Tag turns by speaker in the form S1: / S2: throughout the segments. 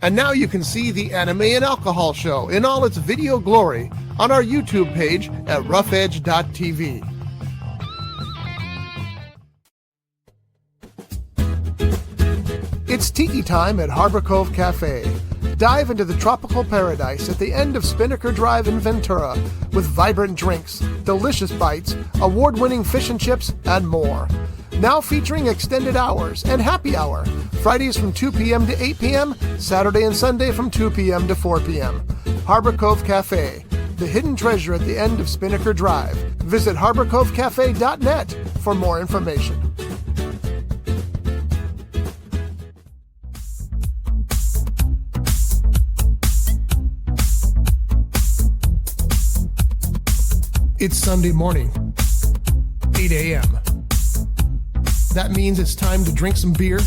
S1: And now you can see the Anime and Alcohol Show in all its video glory on our YouTube page at roughedge.tv. It's tiki time at Harbor Cove Cafe. Dive into the tropical paradise at the end of Spinnaker Drive in Ventura with vibrant drinks, delicious bites, award-winning fish and chips, and more. Now featuring extended hours and happy hour. Fridays from 2 p.m. to 8 p.m., Saturday and Sunday from 2 p.m. to 4 p.m. Harbor Cove Cafe, the hidden treasure at the end of Spinnaker Drive. Visit harborcovecafe.net for more information. It's Sunday morning, 8 a.m. That means it's time to drink some beer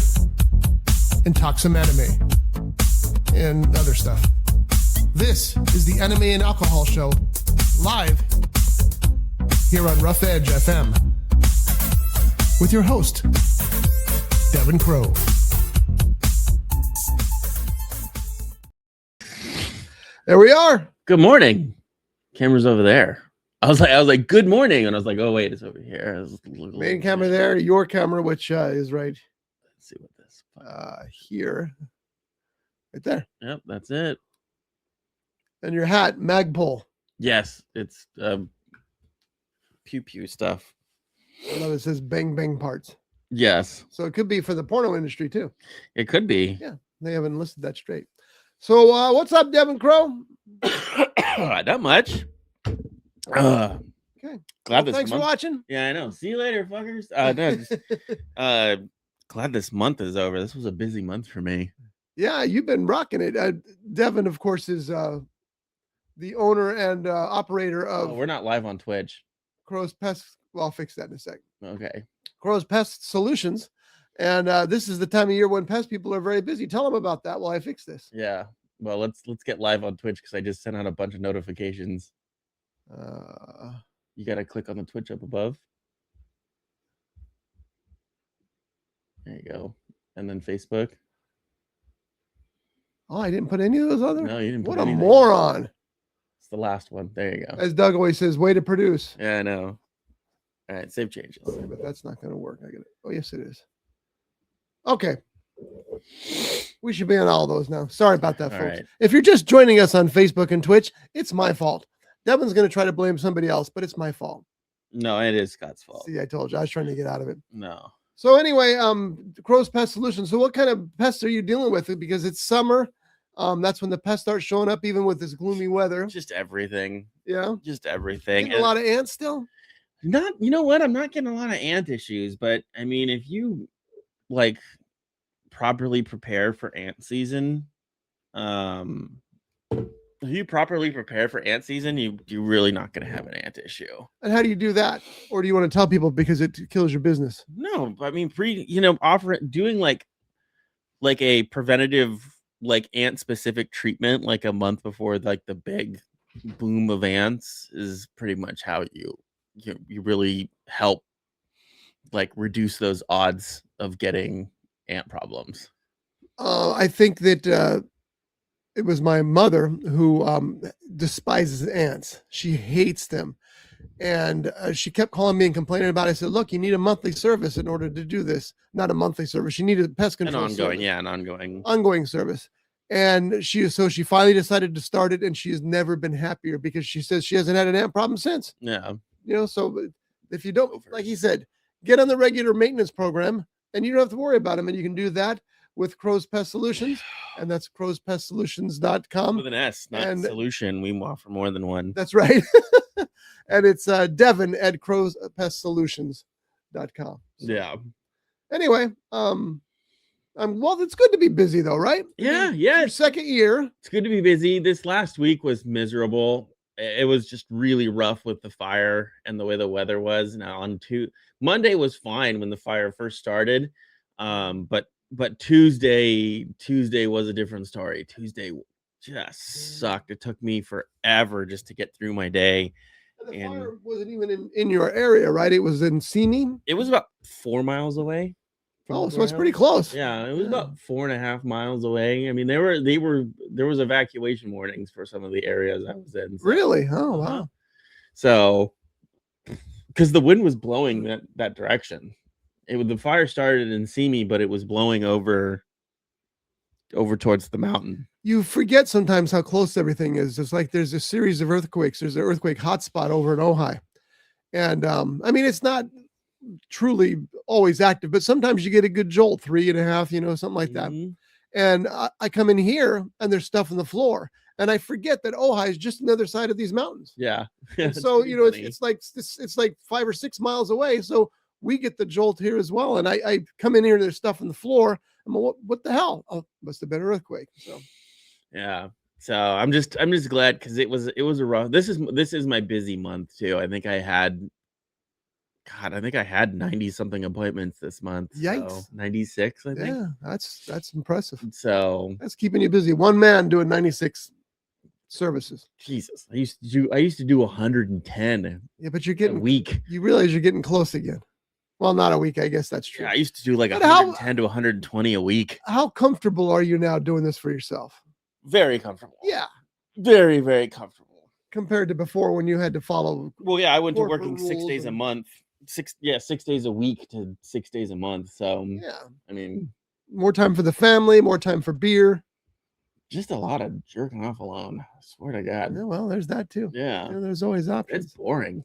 S1: and talk some anime and other stuff. This is the Anime and Alcohol Show, live here on Rough Edge FM with your host, Devin Crow. There we are.
S2: Good morning. Camera's over there. I was like, good morning, and I was like, oh wait, it's over here.
S1: Main camera there, your camera, which is right.
S2: Let's see what this.
S1: Here, right there.
S2: Yep, that's it.
S1: And your hat, Magpul.
S2: Yes, it's pew pew stuff.
S1: I love it says bang bang parts.
S2: Yes.
S1: So it could be for the porno industry too.
S2: It could be.
S1: Yeah, they haven't listed that straight. So what's up, Devin Crow?
S2: Not much.
S1: Okay.
S2: Glad this
S1: thanks
S2: month...
S1: for watching.
S2: Yeah, I know. See you later, fuckers. Glad this month is over. This was a busy month for me.
S1: Yeah, you've been rocking it. Devin, of course, is the owner and operator of.
S2: Oh, we're not live on Twitch.
S1: Crow's Pest. Well, I'll fix that in a second.
S2: Okay.
S1: Crow's Pest Solutions, and this is the time of year when pest people are very busy. Tell them about that while I fix this.
S2: Yeah. Well, let's get live on Twitch because I just sent out a bunch of notifications. You gotta click on the Twitch up above. There you go. And then Facebook.
S1: Oh, I didn't put any of those other.
S2: No, you didn't put
S1: What
S2: anything.
S1: a moron.
S2: It's the last one. There you go.
S1: As Doug always says, way to produce.
S2: Yeah, I know. All right, save changes.
S1: Okay, but that's not going to work. I get it. Oh, yes, it is. Okay. We should be on all those now. Sorry about that, folks.
S2: Right.
S1: If you're just joining us on Facebook and Twitch, it's my fault. Devin's going to try to blame somebody else, but it's my fault.
S2: No, it is Scott's fault.
S1: See, I told you. I was trying to get out of it.
S2: No.
S1: So anyway, Crow's Pest Solutions. So what kind of pests are you dealing with? Because it's summer. That's when the pests start showing up, even with this gloomy weather.
S2: Just everything.
S1: Yeah.
S2: Just everything.
S1: Getting a lot of ants still?
S2: Not, you know what? I'm not getting a lot of ant issues, but I mean, if you like properly prepare for ant season, if you properly prepare for ant season, you're really not going to have an ant issue.
S1: And how do you do that? Or do you want to tell people because it kills your business?
S2: No, I mean, doing like a preventative, like ant specific treatment, like a month before like the big boom of ants is pretty much how you really help like reduce those odds of getting ant problems.
S1: I think that it was my mother who despises ants. She hates them. And she kept calling me and complaining about it. I said, look, you need a monthly service in order to do this. Not a monthly service. You need a pest control service.
S2: An
S1: ongoing service. And she finally decided to start it, and she has never been happier because she says she hasn't had an ant problem since.
S2: Yeah.
S1: You know, so if you don't, like he said, get on the regular maintenance program and you don't have to worry about them. And you can do that with Crow's Pest Solutions, and that's crowspestsolutions.com.
S2: With an S, not solution. We offer more than one.
S1: That's right. And it's Devin at crowspestsolutions.com. So,
S2: yeah.
S1: Anyway, well, it's good to be busy though, right?
S2: Yeah.
S1: Your second year.
S2: It's good to be busy. This last week was miserable. It was just really rough with the fire and the way the weather was. Now Monday was fine when the fire first started. But Tuesday was a different story. Tuesday just sucked. It took me forever just to get through my day.
S1: And the fire wasn't even in your area, right? It was in Simi.
S2: It was about 4 miles away
S1: Oh, so it's pretty close.
S2: Yeah, it was about 4.5 miles away. I mean, there was evacuation warnings for some of the areas I was in. So.
S1: Really? Oh, wow.
S2: So, because the wind was blowing that direction, the fire started in Simi, but it was blowing over towards the mountain.
S1: You forget sometimes how close everything is. It's like there's a series of earthquakes. There's an earthquake hotspot over in Ojai. And I mean, it's not truly always active, but sometimes you get a good jolt, 3.5, something like that. And I come in here and there's stuff on the floor. And I forget that Ojai is just on the other side of these mountains.
S2: Yeah.
S1: And so, it's like 5 or 6 miles away. So we get the jolt here as well. And I come in here and there's stuff on the floor. I'm like, what the hell? Oh, must have been an earthquake. So
S2: yeah. So I'm just glad, because it was a rough. This is my busy month too. I think I had 90 something appointments this month.
S1: Yikes.
S2: So 96, I think.
S1: Yeah, that's impressive.
S2: So
S1: that's keeping you busy. One man doing 96 services.
S2: Jesus. I used to do 110.
S1: Yeah, but you're getting
S2: a week.
S1: You realize you're getting close again. Well, not a week, I guess that's true.
S2: Yeah, I used to do like 110 to 120 a week.
S1: How comfortable are you now doing this for yourself?
S2: Very comfortable.
S1: Yeah.
S2: Very, very comfortable.
S1: Compared to before, when you had to follow.
S2: Well, yeah, I went to working 6 days a month. 6 days a week to 6 days a month. So
S1: yeah,
S2: I mean,
S1: more time for the family, more time for beer.
S2: Just a lot of jerking off alone. I swear to God.
S1: Yeah, well, there's that too.
S2: Yeah.
S1: There's always options.
S2: It's boring.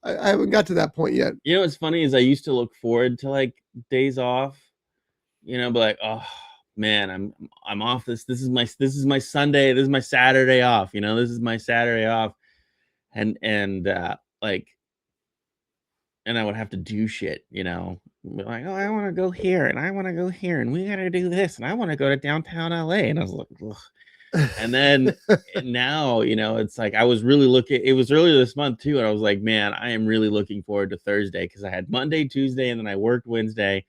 S1: I haven't got to that point yet.
S2: What's funny is I used to look forward to like days off, but like, oh man, I'm off this is my Sunday, this is my Saturday off, this is my Saturday off. And like, and I would have to do shit, like, oh, I want to go here and I want to go here and we got to do this and I want to go to downtown LA. And I was like, ugh. And then now, it's like it was earlier this month too. And I was like, man, I am really looking forward to Thursday, because I had Monday, Tuesday, and then I worked Wednesday.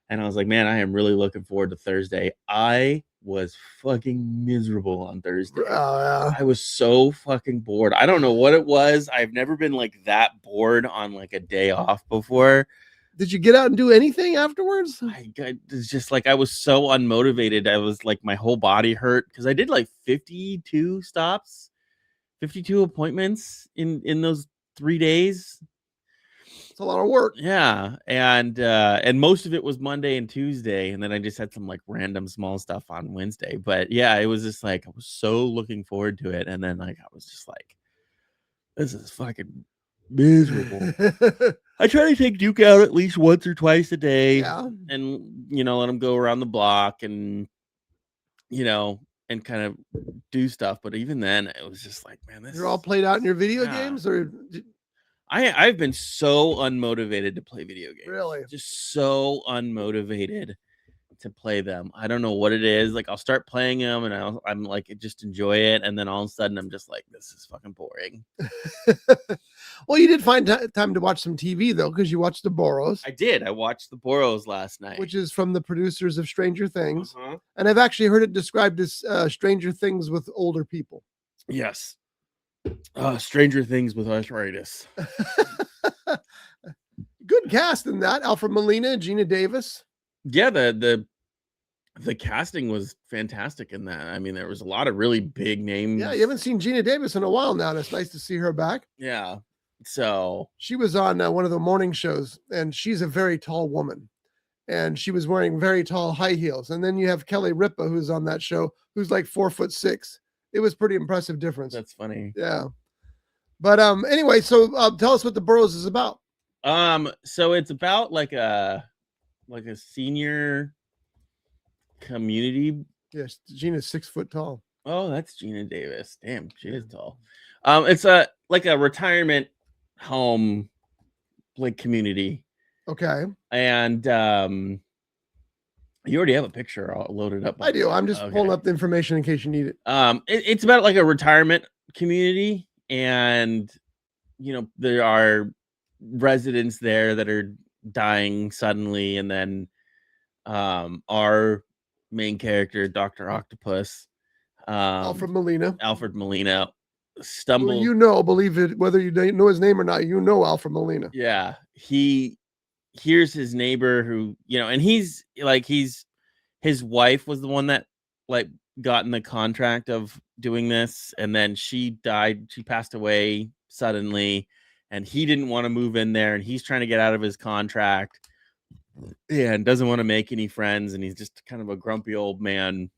S2: And I was like, man, I am really looking forward to Thursday. I was fucking miserable on Thursday. I was so fucking bored. I don't know what it was. I've never been like that bored on like a day off before.
S1: Did you get out and do anything afterwards?
S2: It's just like I was so unmotivated. I was like, my whole body hurt because I did like 52 stops, 52 appointments in those 3 days.
S1: It's a lot of work.
S2: Yeah, and most of it was Monday and Tuesday, and then I just had some like random small stuff on Wednesday. But yeah, it was just like I was so looking forward to it, and then like I was just like, this is fucking miserable. I try to take Duke out at least once or twice a day, and let him go around the block and and kind of do stuff. But even then, it was just like, man,
S1: you're all played out in your video games, or
S2: I've been so unmotivated to play video games.
S1: Really,
S2: just so unmotivated to play them. I don't know what it is. Like I'll start playing them and I'm like, just enjoy it, and then all of a sudden I'm just like, this is fucking boring.
S1: Well, you did find time to watch some TV though, because you watched the Boroughs.
S2: I did. I watched the Boroughs last night,
S1: which is from the producers of Stranger Things, and I've actually heard it described as Stranger Things with older people.
S2: Yes. Stranger Things with arthritis.
S1: Good cast in that. Alfred Molina, Gina Davis.
S2: Yeah, the casting was fantastic in that. I mean, there was a lot of really big names.
S1: Yeah, you haven't seen Gina Davis in a while now, and it's nice to see her back.
S2: Yeah. So
S1: she was on one of the morning shows, and she's a very tall woman, and she was wearing very tall high heels. And then you have Kelly Ripa, who's on that show, who's like 4'6". It was pretty impressive difference.
S2: That's funny.
S1: Yeah. But anyway, so tell us what the Boroughs is about.
S2: So it's about like a senior community.
S1: Yes, Gina's 6 foot tall.
S2: Oh, that's Gina Davis. Damn, she is tall. It's like a retirement home like community.
S1: Okay.
S2: And you already have a picture all loaded up.
S1: I do. I'm just pulling up the information in case you need it.
S2: It's about like a retirement community, and there are residents there that are dying suddenly, and then our main character, Dr. Octopus,
S1: Alfred Molina
S2: stumbles.
S1: Well, believe it, whether you know his name or not, Alfred Molina.
S2: Yeah, he here's his neighbor who, and he's like, his wife was the one that like got in the contract of doing this, and then she died. She passed away suddenly, and he didn't want to move in there, and he's trying to get out of his contract and doesn't want to make any friends, and he's just kind of a grumpy old man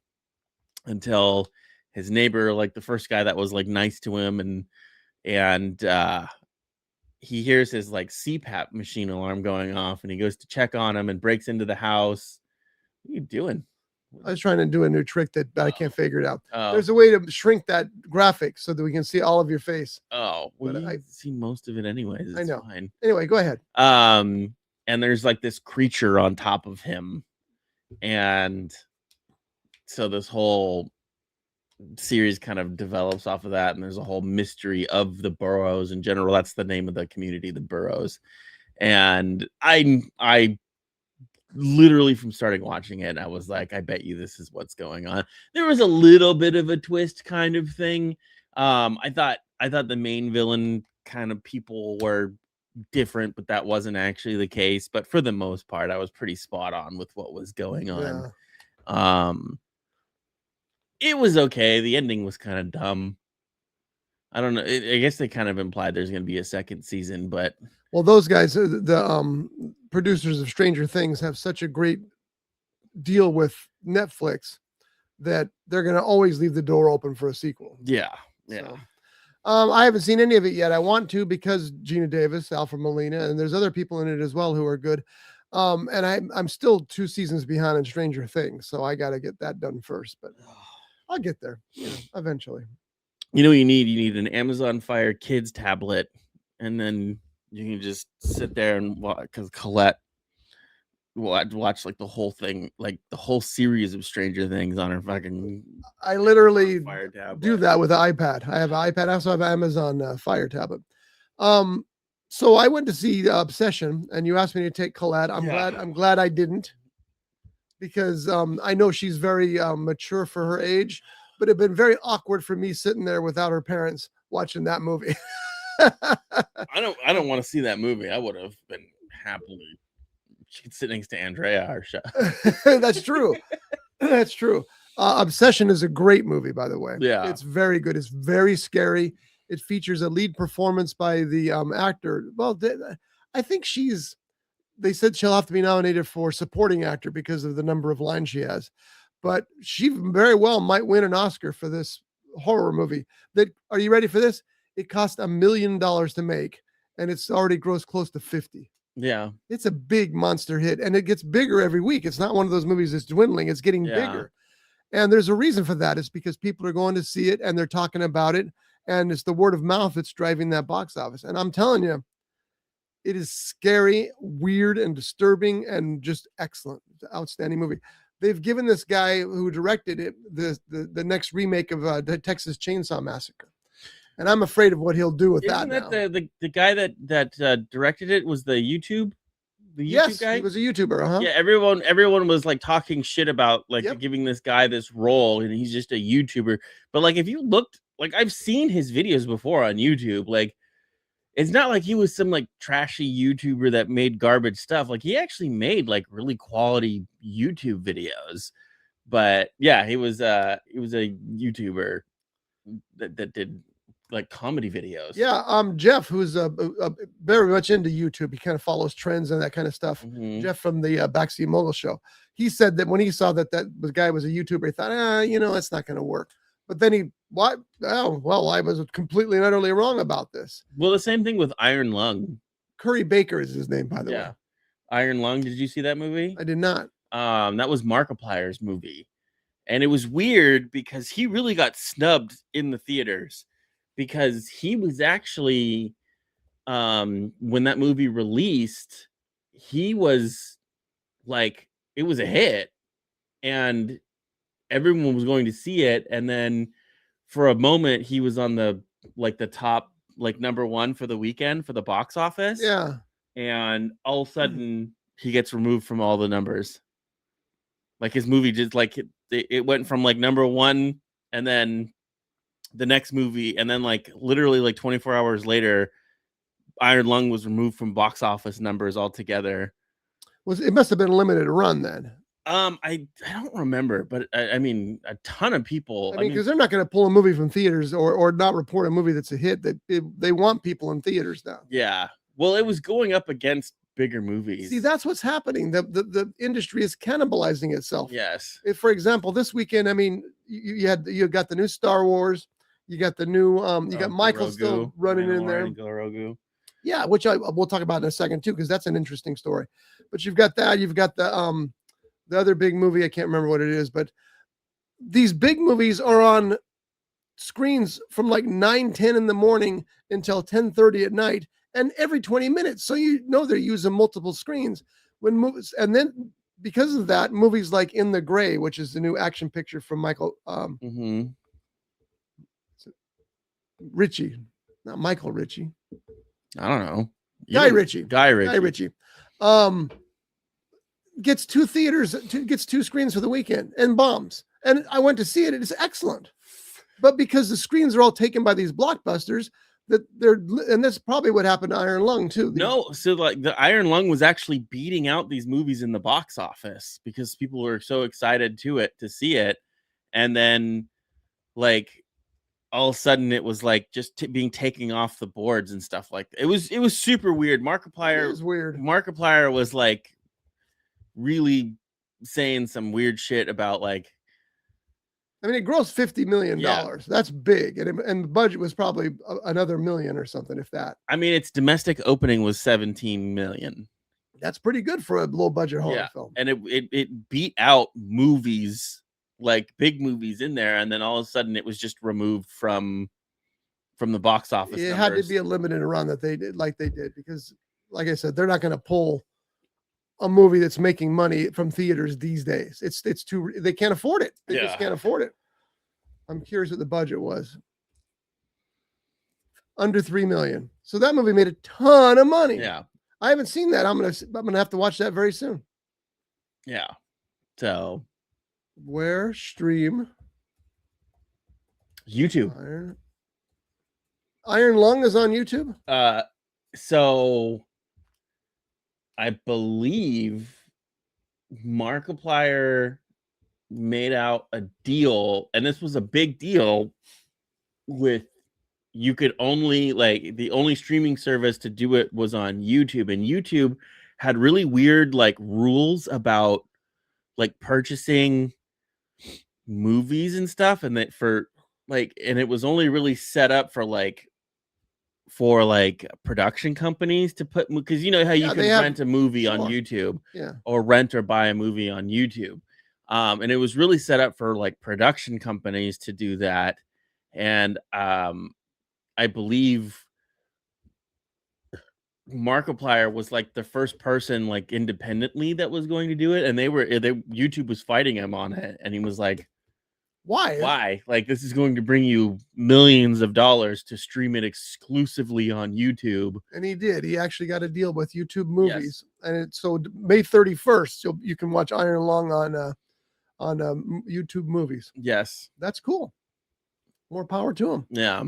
S2: until his neighbor, like the first guy that was like nice to him, and he hears his like CPAP machine alarm going off, and he goes to check on him and breaks into the house. What are you doing?
S1: I was trying to do a new trick that I can't figure it out.
S2: Oh.
S1: There's a way to shrink that graphic so that we can see all of your face.
S2: Oh, well,
S1: But
S2: I see most of it anyways. It's
S1: I know.
S2: Fine.
S1: Anyway, go ahead.
S2: And there's like this creature on top of him, and so this whole series kind of develops off of that, and there's a whole mystery of the Boroughs in general. That's the name of the community, the Boroughs. And I literally, from starting watching it, I was like, I bet you this is what's going on. There was a little bit of a twist kind of thing. I thought the main villain kind of people were different, but that wasn't actually the case. But for the most part, I was pretty spot on with what was going on. Yeah. It was okay. The ending was kind of dumb. I don't know. I guess they kind of implied there's going to be a second season, but
S1: well, those guys, the producers of Stranger Things, have such a great deal with Netflix that they're going to always leave the door open for a sequel.
S2: Yeah.
S1: So, I haven't seen any of it yet. I want to, because Gina Davis, Alfred Molina, and there's other people in it as well who are good. And I'm still 2 seasons behind in Stranger Things, so I got to get that done first. But I'll get there, eventually.
S2: You know what you need? You need an Amazon Fire Kids tablet, and then you can just sit there and watch, because Colette watch like the whole thing, like the whole series of Stranger Things on her fucking.
S1: I literally
S2: Fire tablet.
S1: Do that with an iPad. I have an iPad. I also have an Amazon Fire tablet. So I went to see Obsession, and you asked me to take Colette. I'm glad I didn't, because I know she's very mature for her age, but it'd been very awkward for me sitting there without her parents watching that movie.
S2: I don't want to see that movie. I would have been happily. She could sit next to Andrea or show.
S1: That's true. That's true. Obsession is a great movie, by the way.
S2: Yeah,
S1: it's very good. It's very scary. It features a lead performance by the actor. Well, I think they said she'll have to be nominated for supporting actor because of the number of lines she has, but she very well might win an Oscar for this horror movie. Are you ready for this? It cost $1 million to make, and it's already grossed close to 50.
S2: Yeah.
S1: It's a big monster hit, and it gets bigger every week. It's not one of those movies that's dwindling. It's getting bigger. And there's a reason for that. It's because people are going to see it and they're talking about it. And it's the word of mouth that's driving that box office. And I'm telling you, it is scary, weird, and disturbing, and just excellent. It's an outstanding movie. They've given this guy who directed it the next remake of the Texas Chainsaw Massacre. And I'm afraid of what he'll do with that now.
S2: The guy that directed it was the YouTube guy?
S1: He was a YouTuber.
S2: Yeah, everyone was like talking shit about like giving this guy this role, and he's just a YouTuber. But like, if you looked, like, I've seen his videos before on YouTube. Like, it's not like he was some like trashy YouTuber that made garbage stuff. Like, he actually made like really quality YouTube videos. But yeah, he was a YouTuber that did like comedy videos.
S1: Yeah, Jeff, who's very much into YouTube. He kind of follows trends and that kind of stuff.
S2: Mm-hmm.
S1: Jeff from the Backseat Mogul show. He said that when he saw that the guy was a YouTuber, he thought, it's not going to work. But then I was completely and utterly wrong about this.
S2: Well, the same thing with Iron Lung.
S1: Curry Baker is his name, by the way.
S2: Iron Lung. Did you see that movie?
S1: I did not.
S2: That was Markiplier's movie. And it was weird because he really got snubbed in the theaters. Because he was actually, when that movie released, he was like, it was a hit, and everyone was going to see it. And then for a moment, he was on the top, like number one for the weekend for the box office.
S1: Yeah.
S2: And all of a sudden, he gets removed from all the numbers. Like, his movie just like it went from like number one, and then the next movie, and then like literally like 24 hours later, Iron Lung was removed from box office numbers altogether.
S1: It must have been a limited run then.
S2: I don't remember, but I mean, a ton of people.
S1: I mean, because they're not going to pull a movie from theaters or not report a movie that's a hit. They want people in theaters now.
S2: Yeah. Well, it was going up against bigger movies.
S1: See, that's what's happening. The industry is cannibalizing itself.
S2: Yes.
S1: If, for example, this weekend, I mean, you got the new Star Wars, you got the new you got Michael
S2: Grogu,
S1: still running in there.
S2: Grogu.
S1: Yeah, which we'll talk about in a second too, because that's an interesting story. But you've got that. You've got the other big movie. I can't remember what it is, but these big movies are on screens from like 9-10 in the morning until 10:30 at night, and every 20 minutes. So they're using multiple screens when movies, and then because of that, movies like In the Gray, which is the new action picture from Michael Ritchie, not Michael Ritchie.
S2: I don't know.
S1: Guy Ritchie. Gets two screens for the weekend and bombs. And I went to see it. It's excellent. But because the screens are all taken by these blockbusters, and that's probably what happened to Iron Lung too.
S2: So like the Iron Lung was actually beating out these movies in the box office because people were so excited to see it. And then like all of a sudden it was like just being taken off the boards and stuff like that. It was super weird. Markiplier was like really saying some weird shit about like,
S1: I mean, it grossed $50 million. Yeah. That's big. And the budget was probably another million or something, if that.
S2: I mean, its domestic opening was 17 million.
S1: That's pretty good for a low budget horror film.
S2: And it beat out movies, like big movies in there. And then all of a sudden it was just removed from the box office.
S1: It had to be a limited run that they did because like I said, they're not going to pull a movie that's making money from theaters these days. It's too, they can't afford it. They just can't afford it. I'm curious what the budget was. Under $3 million. So that movie made a ton of money.
S2: Yeah.
S1: I haven't seen that. I'm gonna have to watch that very soon.
S2: Yeah. So
S1: where stream?
S2: YouTube.
S1: Iron Lung is on YouTube.
S2: So I believe Markiplier made out a deal, and this was a big deal with you could only like the only streaming service to do it was on YouTube, and YouTube had really weird like rules about like purchasing movies and stuff, and that and it was only really set up for production companies to put, because you know how you can rent a movie on YouTube or rent or buy a movie on YouTube. And it was really set up for like production companies to do that. And I believe Markiplier was like the first person like independently that was going to do it. And YouTube was fighting him on it. And he was like, why? Like, this is going to bring you millions of dollars to stream it exclusively on YouTube.
S1: And he did. He actually got a deal with YouTube Movies. Yes. And so May 31st, you can watch Iron Lung on YouTube Movies.
S2: Yes.
S1: That's cool. More power to him.
S2: Yeah.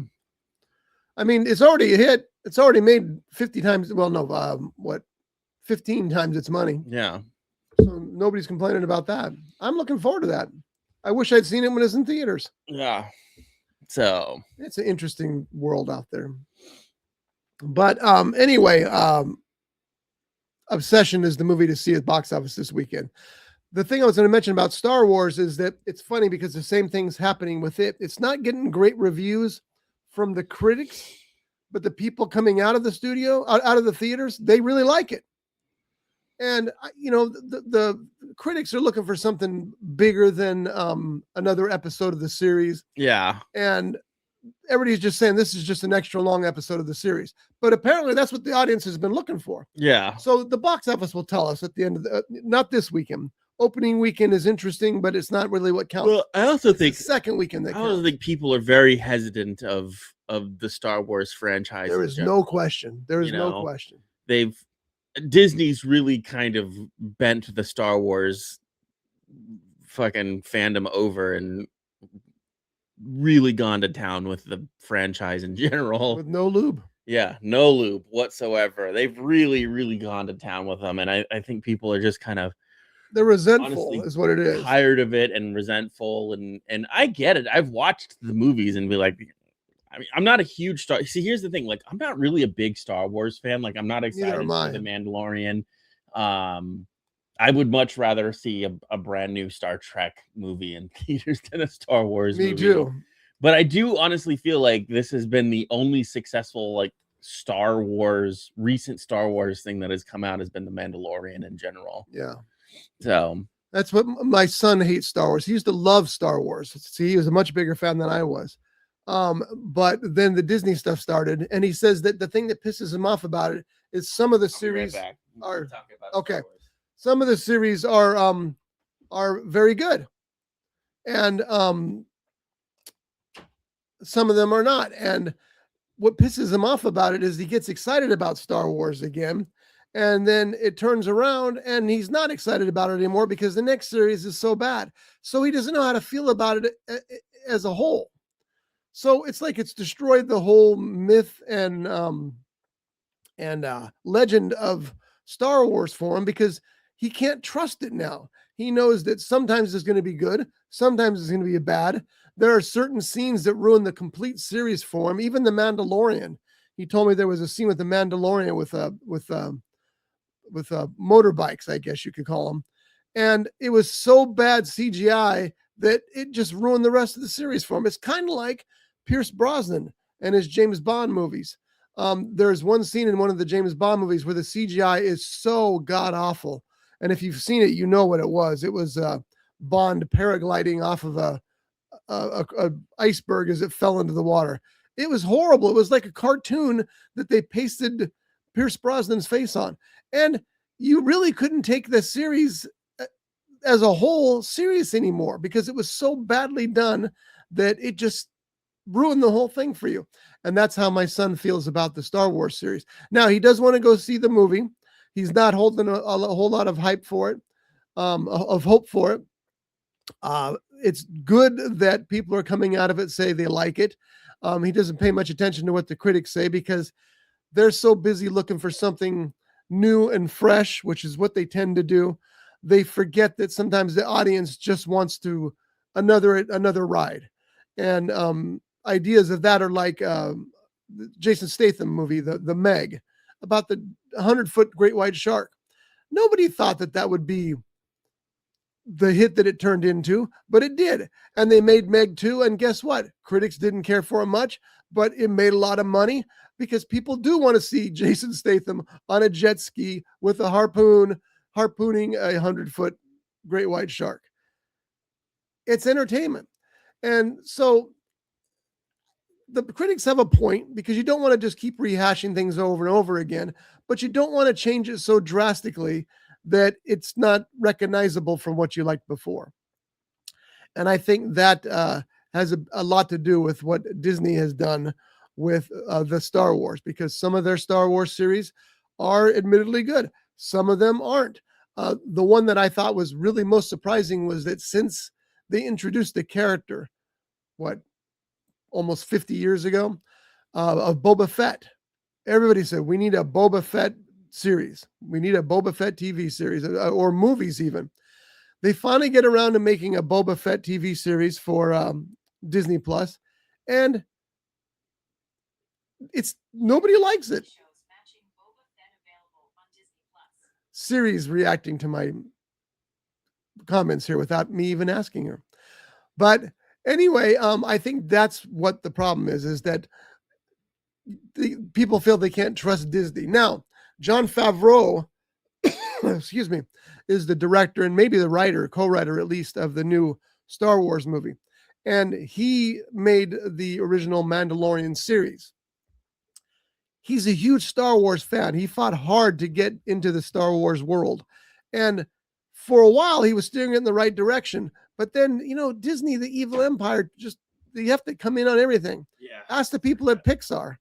S1: I mean, it's already a hit. It's already made 50 times. Well, no, 15 times its money.
S2: Yeah.
S1: So nobody's complaining about that. I'm looking forward to that. I wish I'd seen it when it was in theaters.
S2: Yeah. So
S1: it's an interesting world out there. But anyway, Obsession is the movie to see at box office this weekend. The thing I was going to mention about Star Wars is that it's funny because the same thing's happening with it. It's not getting great reviews from the critics, but the people coming out of the studio, out of the theaters, they really like it. And, you know, the critics are looking for something bigger than another episode of the series.
S2: Yeah.
S1: And everybody's just saying this is just an extra long episode of the series. But apparently that's what the audience has been looking for.
S2: Yeah.
S1: So the box office will tell us at the end of not this weekend. Opening weekend is interesting, but it's not really what counts.
S2: Well, I also think
S1: second weekend that counts.
S2: I also think people are very hesitant of the Star Wars franchise.
S1: There is no question. There is no question.
S2: Disney's really kind of bent the Star Wars fucking fandom over and really gone to town with the franchise in general.
S1: With no lube.
S2: Yeah, no loop whatsoever. They've really, really gone to town with them, and I think people are just kind of
S1: They're resentful,
S2: honestly
S1: is what it is.
S2: tired of it and resentful, and I get it. I've watched the movies and be like, I mean, I'm not a huge Star. See, here's the thing: like, I'm not really a big Star Wars fan. Like, I'm not
S1: Neither am
S2: excited for
S1: I.
S2: the Mandalorian. I would much rather see a brand new Star Trek movie in theaters than a Star Wars
S1: Me
S2: movie.
S1: too.
S2: But I do honestly feel like this has been the only successful like recent Star Wars thing that has come out has been the Mandalorian in general.
S1: Yeah.
S2: So
S1: that's what my son hates Star Wars. He used to love Star Wars. See, he was a much bigger fan than I was. But then the Disney stuff started, and he says that the thing that pisses him off about it is some of the series are okay. Some of the series are very good, and some of them are not. And what pisses him off about it is he gets excited about Star Wars again, and then it turns around and he's not excited about it anymore because the next series is so bad. So he doesn't know how to feel about it as a whole. So it's like it's destroyed the whole myth and legend of Star Wars for him because he can't trust it now. He knows that sometimes it's going to be good, sometimes it's going to be bad. There are certain scenes that ruin the complete series for him. Even the Mandalorian. He told me there was a scene with the Mandalorian with motorbikes, I guess you could call them, and it was so bad CGI that it just ruined the rest of the series for him. It's kind of like Pierce Brosnan and his James Bond movies. There's one scene in one of the James Bond movies where the CGI is so god awful, and if you've seen it, you know what it was. It was Bond paragliding off of a iceberg as it fell into the water. It was horrible. It was like a cartoon that they pasted Pierce Brosnan's face on, and you really couldn't take the series as a whole serious anymore because it was so badly done that it just ruined the whole thing for you. And that's how my son feels about the Star Wars series. Now, he does want to go see the movie. He's not holding a whole lot of hype for it, of hope for it. It's good that people are coming out of it, say they like it. He doesn't pay much attention to what the critics say because they're so busy looking for something new and fresh, which is what they tend to do. They forget that sometimes the audience just wants to another ride. And ideas of that are like Jason Statham movie, the Meg, about the 100-foot great white shark. Nobody thought that would be the hit that it turned into, but it did. And they made Meg 2, and guess what? Critics didn't care for it much, but it made a lot of money because people do want to see Jason Statham on a jet ski with a harpooning a 100-foot great white shark. It's entertainment. And so the critics have a point because you don't want to just keep rehashing things over and over again, but you don't want to change it so drastically that it's not recognizable from what you liked before. And I think that has a lot to do with what Disney has done with the Star Wars, because some of their Star Wars series are admittedly good. Some of them aren't. The one that I thought was really most surprising was that since they introduced the character, almost 50 years ago, of Boba Fett, everybody said, we need a Boba Fett series. We need a Boba Fett TV series or movies even. They finally get around to making a Boba Fett TV series for Disney Plus, and nobody likes it. Siri's reacting to my comments here without me even asking her. But anyway, I think that's what the problem is that people feel they can't trust Disney. Now, Jon Favreau, excuse me, is the director and maybe the writer, co-writer at least, of the new Star Wars movie. And he made the original Mandalorian series. He's a huge Star Wars fan. He fought hard to get into the Star Wars world. And for a while, he was steering it in the right direction. But then, Disney, the evil empire, you have to come in on everything.
S2: Yeah.
S1: Ask the people at Pixar.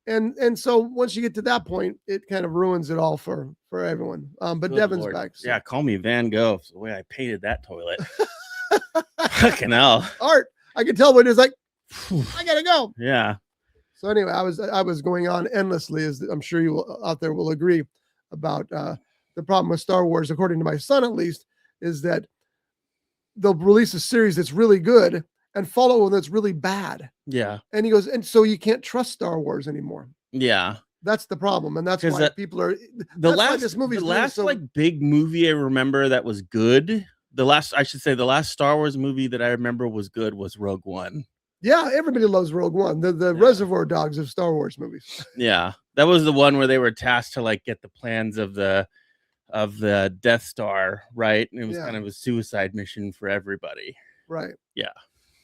S1: And so once you get to that point, it kind of ruins it all for everyone. But
S2: Good
S1: Devin's
S2: Lord.
S1: back. So.
S2: Yeah, call me Van Gogh for the way I painted that toilet. Fucking hell.
S1: Art. I could tell when it's like, I gotta go.
S2: Yeah.
S1: So anyway, I was going on endlessly, as I'm sure you out there will agree, about the problem with Star Wars, according to my son at least, is that they'll release a series that's really good and follow one that's really bad.
S2: Yeah.
S1: And he goes, and so you can't trust Star Wars anymore.
S2: Yeah.
S1: That's the problem, and that's why people are.
S2: The
S1: last
S2: like big movie I remember that was good. The last Star Wars movie that I remember was good was Rogue One.
S1: Yeah, everybody loves Rogue One, the Reservoir Dogs of Star Wars movies.
S2: Yeah, that was the one where they were tasked to like get the plans of the Death Star, right? And it was kind of a suicide mission for everybody.
S1: Right.
S2: Yeah.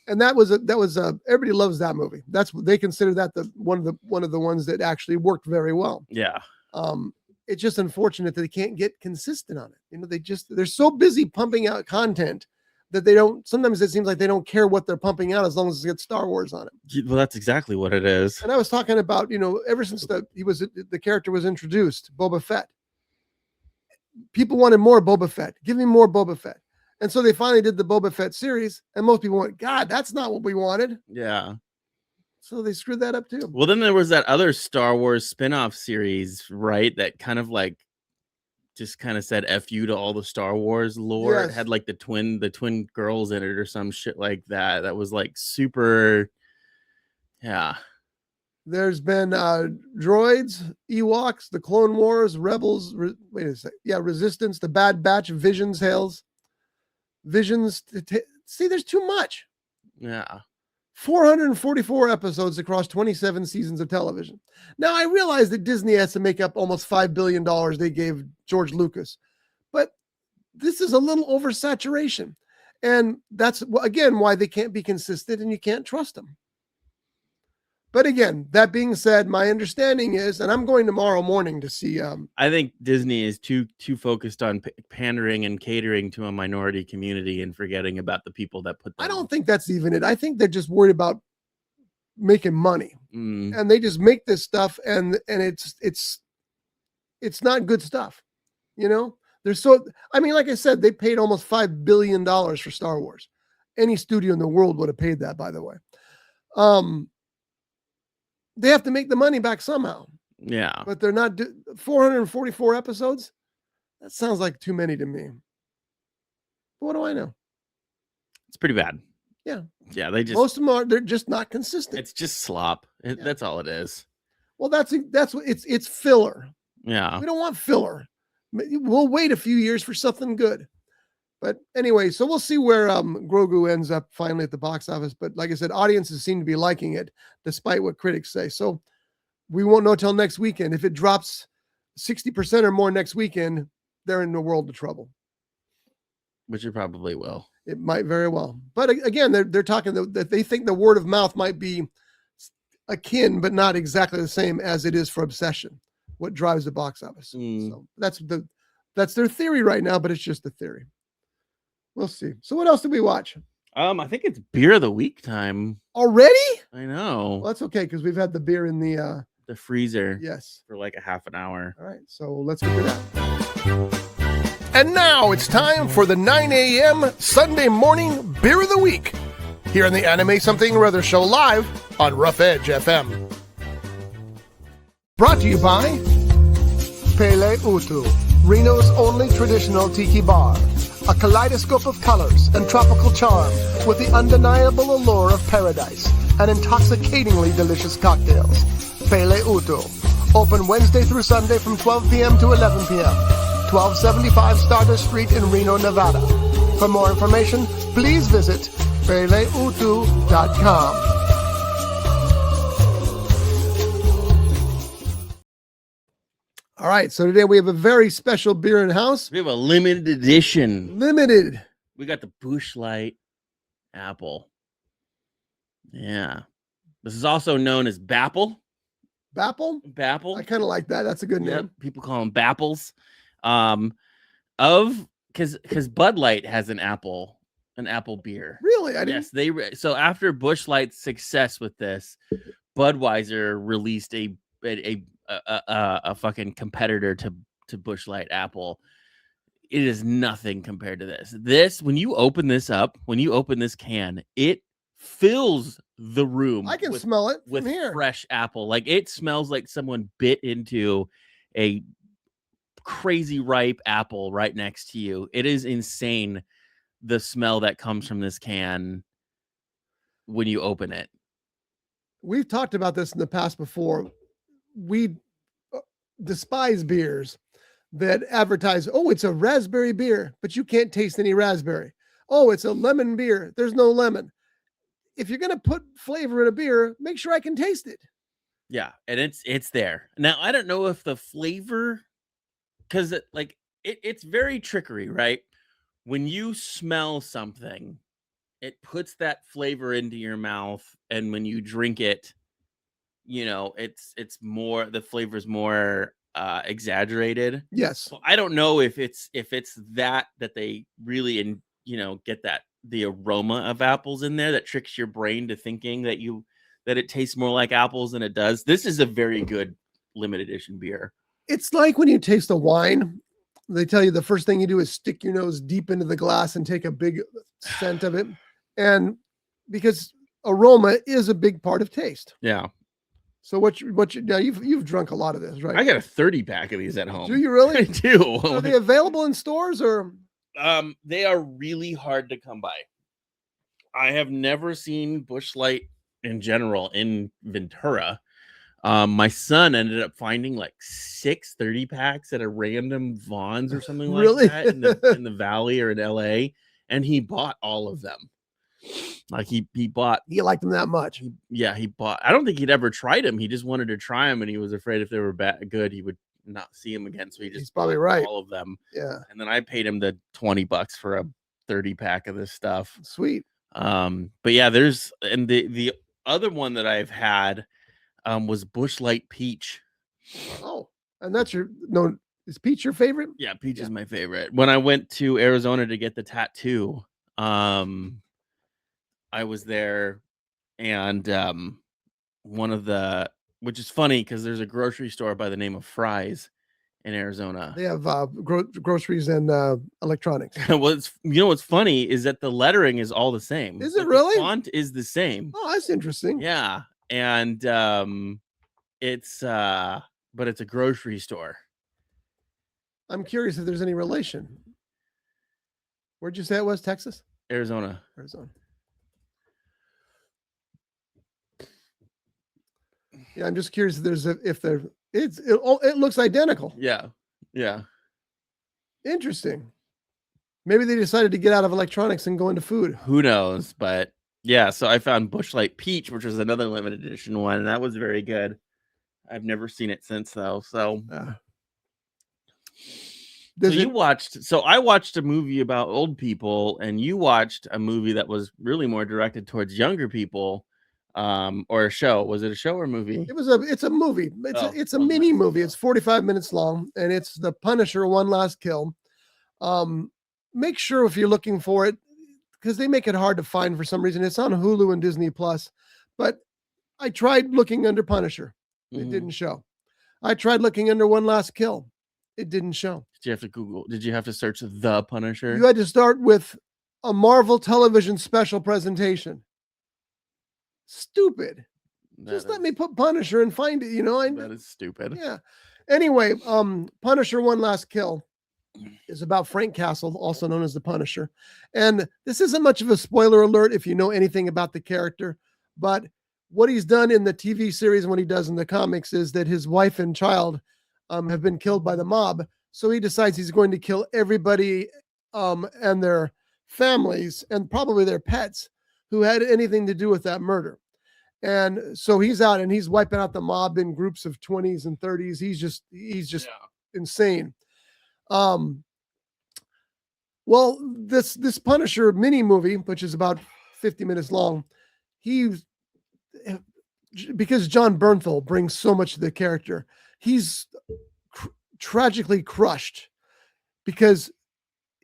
S1: And that was everybody loves that movie. That's what they consider that one of the ones that actually worked very well.
S2: Yeah.
S1: It's just unfortunate that they can't get consistent on it. You know, they're so busy pumping out content that they don't. Sometimes it seems like they don't care what they're pumping out as long as it's got Star Wars on it.
S2: Well, that's exactly what it is.
S1: And I was talking about, ever since the character was introduced, Boba Fett. People wanted more Boba Fett. Give me more Boba Fett. And so they finally did the Boba Fett series, and most people went, God, that's not what we wanted.
S2: Yeah.
S1: So they screwed that up too.
S2: Well, then there was that other Star Wars spin-off series, right? That kind of like just kind of said F you to all the Star Wars lore. Yes. It had like the twin girls in it or some shit like that. That was like super. Yeah.
S1: There's been droids, Ewoks, the Clone Wars, Rebels. Wait a second. Yeah, Resistance, the Bad Batch, Visions, Hails. Visions. See, there's too much.
S2: Yeah.
S1: 444 episodes across 27 seasons of television. Now, I realize that Disney has to make up almost $5 billion they gave George Lucas, but this is a little oversaturation. And that's, again, why they can't be consistent and you can't trust them. But again, that being said, my understanding is, and I'm going tomorrow morning to see.
S2: I think Disney is too focused on pandering and catering to a minority community and forgetting about the people that put them.
S1: I don't think that's even it. I think they're just worried about making money, and they just make this stuff, and it's not good stuff. They're so. I mean, like I said, they paid almost $5 billion for Star Wars. Any studio in the world would have paid that, by the way. They have to make the money back somehow.
S2: Yeah.
S1: But they're not 444 episodes. That sounds like too many to me. But what do I know?
S2: It's pretty bad.
S1: Yeah.
S2: Yeah.
S1: Most of them they're just not consistent.
S2: It's just slop. That's all it is.
S1: Well, that's what it's filler.
S2: Yeah.
S1: We don't want filler. We'll wait a few years for something good. But anyway, so we'll see where Grogu ends up finally at the box office. But like I said, audiences seem to be liking it, despite what critics say. So we won't know till next weekend. If it drops 60% or more next weekend, they're in a world of trouble.
S2: Which it probably will.
S1: It might very well. But again, they're talking that they think the word of mouth might be akin, but not exactly the same as it is for Obsession, what drives the box office. So that's their theory right now, but it's just a theory. We'll see. So what else did we watch?
S2: I think it's beer of the week time.
S1: Already?
S2: I know.
S1: Well, that's okay because we've had the beer in the
S2: freezer.
S1: Yes.
S2: For like a half an hour.
S1: All right. So let's get to that.
S3: And now it's time for the 9 a.m. Sunday morning beer of the week here on the Anime Something or Other show live on Rough Edge FM. Brought to you by Pele Utu, Reno's only traditional tiki bar. A kaleidoscope of colors and tropical charm with the undeniable allure of paradise and intoxicatingly delicious cocktails. Pele Utu. Open Wednesday through Sunday from 12 p.m. to 11 p.m. 1275 Stardust Street in Reno, Nevada. For more information, please visit peleutu.com.
S1: All right, so today we have a very special beer in the house.
S2: We have a limited edition.
S1: Limited.
S2: We got the Busch Apple. Yeah. This is also known as Bapple.
S1: Bapple?
S2: Bapple.
S1: I kind of like that. That's a good name.
S2: People call them Bapples. Because Bud Light has an apple beer.
S1: Really?
S2: Yes, so after Busch Light's success with this, Budweiser released a fucking competitor to Busch Light Apple. It is nothing compared to this. When you open this can, it fills the room.
S1: I can smell it
S2: with
S1: from here.
S2: fresh apple. Like it smells like someone bit into a crazy ripe apple right next to you. It is insane, the smell that comes from this can when you open it.
S1: We've talked about this in the past before. We despise beers that advertise, oh, it's a raspberry beer, but you can't taste any raspberry. Oh, it's a lemon beer. There's no lemon. If you're going to put flavor in a beer, make sure I can taste it.
S2: Yeah, and it's there. Now, I don't know if the flavor, because it's very trickery, right? When you smell something, it puts that flavor into your mouth, and when you drink it, it's more, the flavor's more exaggerated.
S1: Yes.
S2: So I don't know if it's that they really get the aroma of apples in there that tricks your brain to thinking that it tastes more like apples than it does. This is a very good limited edition beer.
S1: It's like when you taste a wine, they tell you the first thing you do is stick your nose deep into the glass and take a big scent of it. And because aroma is a big part of taste.
S2: Yeah.
S1: So now you've drunk a lot of this, right?
S2: I got a 30-pack of these at home.
S1: Do you really?
S2: I do.
S1: Are they available in stores or?
S2: They are really hard to come by. I have never seen Busch Light in general in Ventura. My son ended up finding like 6 30-packs at a random Vons or something like
S1: Really?
S2: that in the Valley or in LA, and he bought all of them. Like he bought.
S1: You like them that much?
S2: He bought. I don't think he'd ever tried them. He just wanted to try them, and he was afraid if they were good, he would not see them again. So he's
S1: probably right.
S2: All of them.
S1: Yeah.
S2: And then I paid him the $20 for a 30-pack of this stuff.
S1: Sweet.
S2: But yeah, there's, and the other one that I've had was Busch Light Peach.
S1: Oh, and that's is peach your favorite?
S2: Yeah, peach is my favorite. When I went to Arizona to get the tattoo, I was there, and which is funny because there's a grocery store by the name of Fry's in Arizona.
S1: They have groceries and electronics.
S2: Well, what's funny is that the lettering is all the same.
S1: Is it really?
S2: The font is the same.
S1: Oh, that's interesting.
S2: Yeah, and but it's a grocery store.
S1: I'm curious if there's any relation. Where'd you say it was? Texas?
S2: Arizona.
S1: Yeah, I'm just curious if it looks identical.
S2: Yeah.
S1: Interesting. Maybe they decided to get out of electronics and go into food.
S2: Who knows? But yeah, so I found Busch Light Peach, which was another limited edition one, and that was very good. I've never seen it since though. So I watched a movie about old people, and you watched a movie that was really more directed towards younger people. Or a show. Was it a show or a movie?
S1: It's a movie. It's a mini movie. It's 45 minutes long, and it's The Punisher: One Last Kill. Make sure if you're looking for it, because they make it hard to find for some reason. It's on Hulu and Disney Plus, but I tried looking under Punisher. It didn't show. I tried looking under One Last Kill. It didn't show.
S2: Did you have to Google? Did you have to search The Punisher?
S1: You had to start with a Marvel Television special presentation. Stupid. Let me put Punisher and find it,
S2: that is stupid.
S1: Yeah. Anyway, Punisher: One Last Kill is about Frank Castle, also known as the Punisher. And this isn't much of a spoiler alert if you know anything about the character, but what he's done in the TV series and what he does in the comics is that his wife and child have been killed by the mob. So he decides he's going to kill everybody and their families and probably their pets who had anything to do with that murder. And so he's out and he's wiping out the mob in groups of 20s and 30s. He's just insane. Well, this Punisher mini movie, which is about 50 minutes long, because John Bernthal brings so much to the character, he's tragically crushed because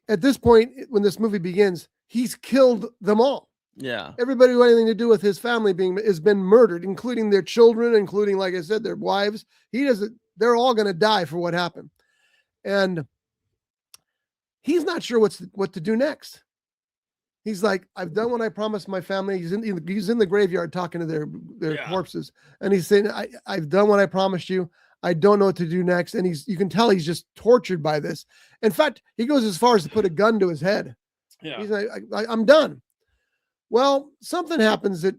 S1: at this point, when this movie begins, he's killed them all.
S2: Yeah.
S1: Everybody who had anything to do with his family has been murdered, including their children, including, like I said, their wives. They're all going to die for what happened. And he's not sure what to do next. He's like, I've done what I promised my family. He's in the graveyard talking to their corpses, and he's saying, I've done what I promised you. I don't know what to do next. And you can tell he's just tortured by this. In fact, he goes as far as to put a gun to his head.
S2: Yeah.
S1: He's like, I'm done. Well, something happens that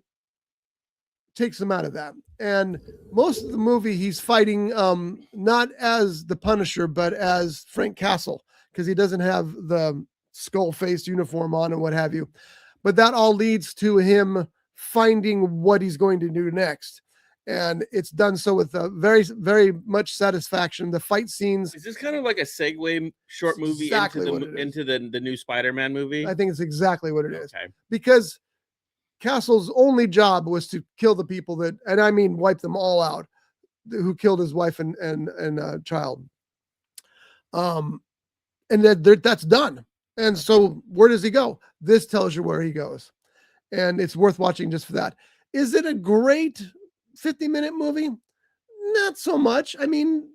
S1: takes him out of that. And most of the movie, he's fighting not as the Punisher, but as Frank Castle, because he doesn't have the skull face uniform on and what have you. But that all leads to him finding what he's going to do next. And it's done so with very, very much satisfaction. The fight scenes.
S2: Is this kind of like a segue short movie
S1: exactly
S2: into the new Spider-Man movie?
S1: I think it's exactly what it is.
S2: Okay.
S1: Because Castle's only job was to kill the people that, and I mean wipe them all out, who killed his wife and child. And that's done. And so where does he go? This tells you where he goes. And it's worth watching just for that. Is it a great 50-minute movie? Not so much. I mean,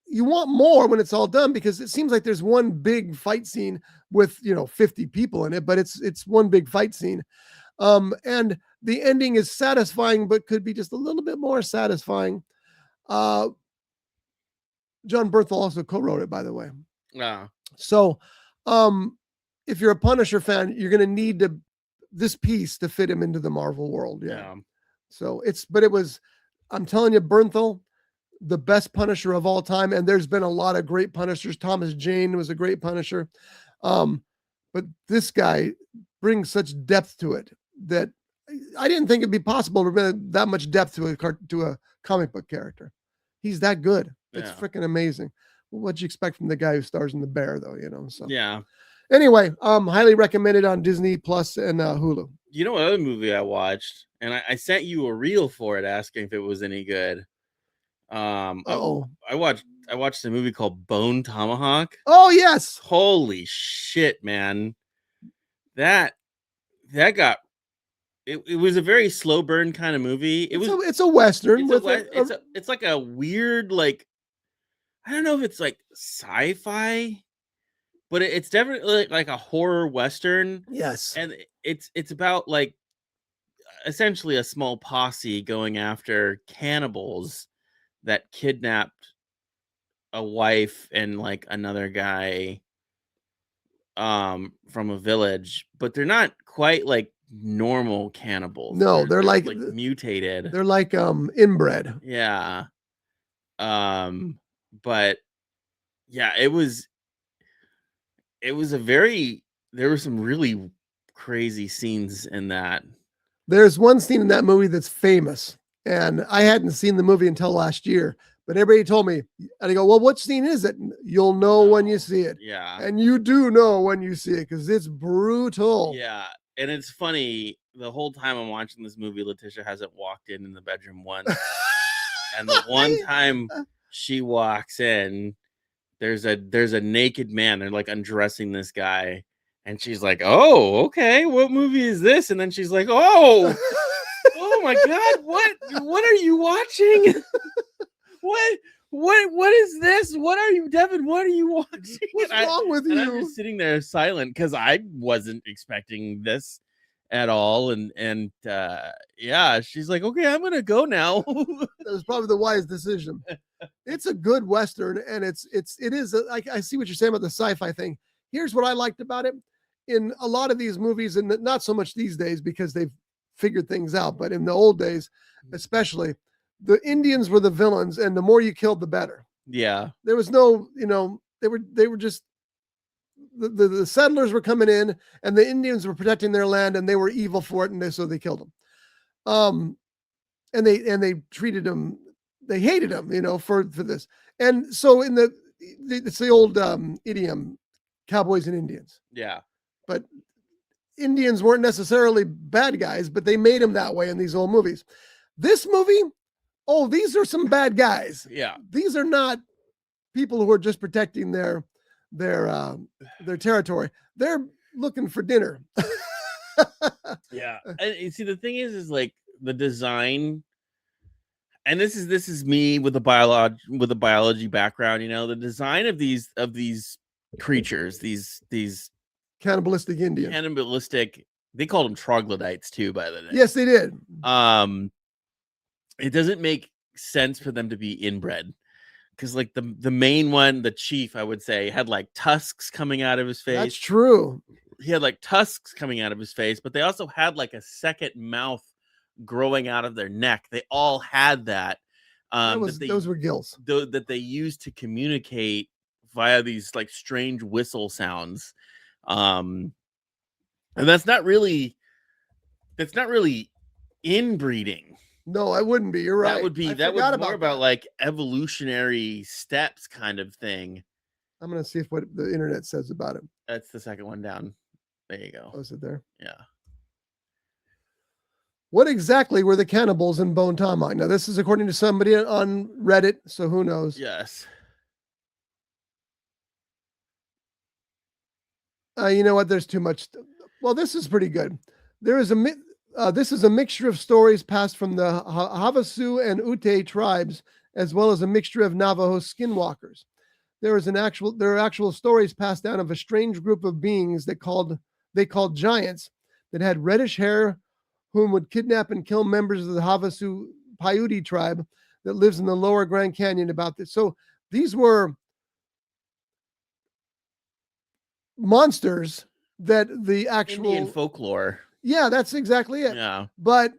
S1: you want more when it's all done, because it seems like there's one big fight scene with, 50 people in it, but it's one big fight scene. And the ending is satisfying, but could be just a little bit more satisfying. John Bernthal also co-wrote it, by the way.
S2: Yeah.
S1: So, if you're a Punisher fan, you're going to need this piece to fit him into the Marvel world. Yeah. So I'm telling you, Bernthal, the best Punisher of all time. And there's been a lot of great Punishers. Thomas Jane was a great Punisher. But this guy brings such depth to it that I didn't think it'd be possible to bring that much depth to a comic book character. He's that good. It's freaking amazing. What'd you expect from the guy who stars in The Bear, though? So
S2: yeah.
S1: Anyway, highly recommended on Disney Plus and Hulu.
S2: You know what other movie I watched, and I sent you a reel for it asking if it was any good. I watched a movie called Bone Tomahawk.
S1: Oh yes!
S2: Holy shit, man! That got it was a very slow burn kind of movie.
S1: It's a Western.
S2: It's like a weird, like, I don't know if it's like sci-fi, but it's definitely like a horror Western.
S1: Yes.
S2: And it's about like essentially a small posse going after cannibals that kidnapped a wife and like another guy from a village, but they're not quite like normal cannibals.
S1: No, they're like
S2: mutated.
S1: They're like inbred.
S2: Yeah. But yeah, there were some really crazy scenes in that.
S1: There's one scene in that movie that's famous, and I hadn't seen the movie until last year, but everybody told me, and I go, well, what scene is it? You'll know when you see it.
S2: Yeah.
S1: And you do know when you see it, because it's brutal.
S2: Yeah. And it's funny, the whole time I'm watching this movie, Letitia hasn't walked in the bedroom once. And the one time she walks in, there's a naked man. They're like undressing this guy. And she's like, oh, okay, what movie is this? And then she's like, oh my God, what are you watching? What is this? What are you, Devin? What are you watching?
S1: What's wrong with you?
S2: I'm just sitting there silent because I wasn't expecting this at all. And yeah, she's like, okay, I'm gonna go now.
S1: That was probably the wise decision. It's a good Western, and it is. I see what you're saying about the sci-fi thing. Here's what I liked about it. In a lot of these movies, and not so much these days because they've figured things out, but in the old days, especially, the Indians were the villains, and the more you killed, the better.
S2: Yeah.
S1: There was no, they were just the settlers were coming in, and the Indians were protecting their land, and they were evil for it, and so they killed them. And they treated them, they hated them, for this. And so it's the old idiom, cowboys and Indians.
S2: Yeah.
S1: But Indians weren't necessarily bad guys, but they made them that way in these old movies. This movie, these are some bad guys.
S2: Yeah.
S1: These are not people who are just protecting their territory. They're looking for dinner.
S2: Yeah. And you see, the thing is like the design, and this is me with a biology background, the design of these creatures, these
S1: cannibalistic Indians.
S2: Cannibalistic They called them troglodytes too, by the way.
S1: Yes, they did.
S2: It doesn't make sense for them to be inbred because, like, the main one, the chief, I would say, had like tusks coming out of his face.
S1: That's true.
S2: He had like tusks coming out of his face, but they also had like a second mouth growing out of their neck. They all had that.
S1: Those were gills
S2: that they used to communicate via these like strange whistle sounds. And that's not really inbreeding.
S1: No, I wouldn't be. You're right.
S2: That would be more about like evolutionary steps kind of thing.
S1: I'm gonna see what the internet says about it.
S2: That's the second one down. There you go.
S1: Oh, is it there?
S2: Yeah.
S1: What exactly were the cannibals in Bone Tomahawk? Now, this is according to somebody on Reddit, so who knows?
S2: Yes.
S1: You know what? There's too much. Well, this is pretty good. This is a mixture of stories passed from the Havasu and Ute tribes, as well as a mixture of Navajo skinwalkers. There are actual stories passed down of a strange group of beings they called giants that had reddish hair, whom would kidnap and kill members of the Havasu Paiute tribe that lives in the lower Grand Canyon. About this, so these were monsters that the actual
S2: Indian folklore.
S1: Yeah, that's exactly it.
S2: Yeah.
S1: But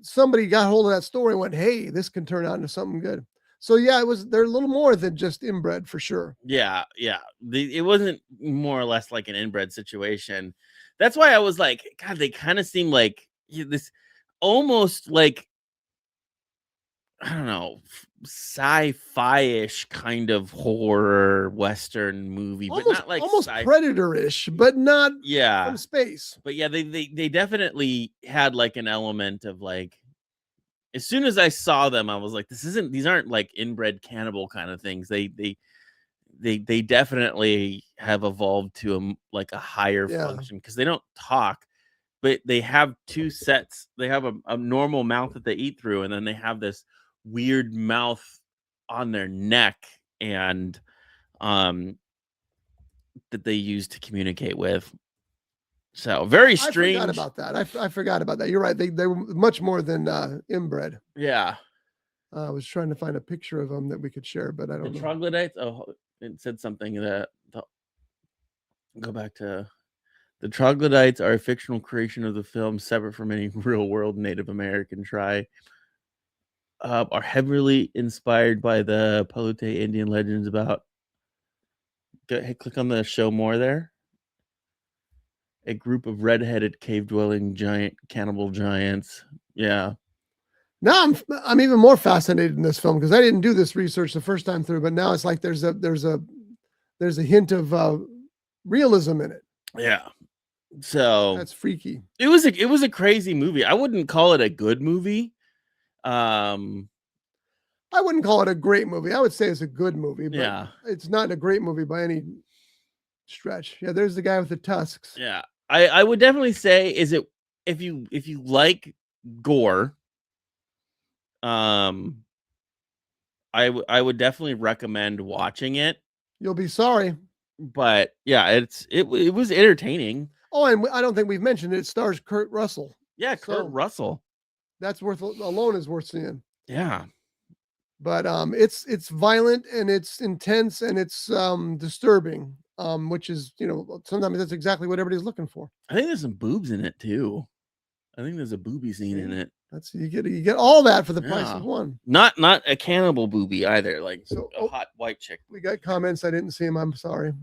S1: somebody got hold of that story and went, hey, this can turn out into something good. So yeah, they're a little more than just inbred for sure.
S2: Yeah. It wasn't more or less like an inbred situation. That's why I was like, God, they kind of seem like this almost like, I don't know, sci-fi-ish kind of horror Western movie, but not like
S1: almost Predator-ish, but not from space.
S2: But yeah, they definitely had like an element of like, as soon as I saw them, I was like, these aren't like inbred cannibal kind of things. They definitely have evolved to a higher function because they don't talk, but they have two sets. They have a normal mouth that they eat through, and then they have this weird mouth on their neck and that they use to communicate with. So very strange.
S1: I forgot about that. I forgot about that. You're right. They were much more than inbred.
S2: Yeah.
S1: I was trying to find a picture of them that we could share, but I don't know.
S2: The troglodytes. Oh, it said something that go back to the troglodytes are a fictional creation of the film, separate from any real world Native American tribe. Are heavily inspired by the Paiute Indian legends about. Click on the show more there. A group of red-headed cave-dwelling giant cannibal giants. Yeah.
S1: Now I'm even more fascinated in this film because I didn't do this research the first time through, but now it's like there's a hint of realism in it.
S2: Yeah. So
S1: that's freaky.
S2: It was a crazy movie. I wouldn't call it a good movie.
S1: I wouldn't call it a great movie. I would say it's a good movie, but it's not a great movie by any stretch. Yeah, there's the guy with the tusks.
S2: Yeah. I would definitely say if you like gore, I would definitely recommend watching it.
S1: You'll be sorry.
S2: But yeah, it was entertaining.
S1: Oh, and I don't think we've mentioned it. It stars Kurt Russell.
S2: Yeah, Kurt Russell.
S1: That's alone is worth seeing.
S2: Yeah.
S1: But it's violent and it's intense and it's disturbing. Which is, sometimes that's exactly what everybody's looking for.
S2: I think there's some boobs in it too. I think there's a booby scene in it.
S1: That's you get all that for the price of one.
S2: Not a cannibal booby either, like a hot white chick.
S1: We got comments. I didn't see him. I'm sorry.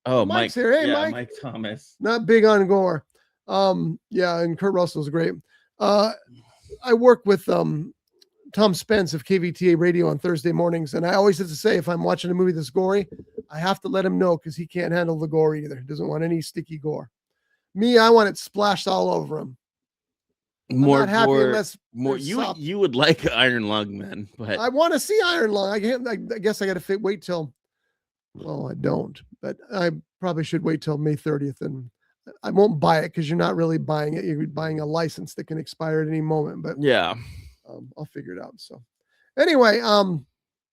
S2: Oh,
S1: Mike's here. Hey, Mike.
S2: Mike Thomas.
S1: Not big on gore. Yeah, and Kurt Russell's great. I work with Tom Spence of KVTA Radio on Thursday mornings, and I always have to say, if I'm watching a movie that's gory, I have to let him know because he can't handle the gore either. He doesn't want any sticky gore. Me, I want it splashed all over him.
S2: More
S1: I'm not happy
S2: gore,
S1: unless
S2: more you would like Iron Lung then, but
S1: I want to see Iron Lung. I guess I got to wait till. Well, I don't, but I probably should wait till May 30th, and I won't buy it because you're not really buying it. You're buying a license that can expire at any moment. But
S2: yeah,
S1: I'll figure it out. So, anyway,
S2: what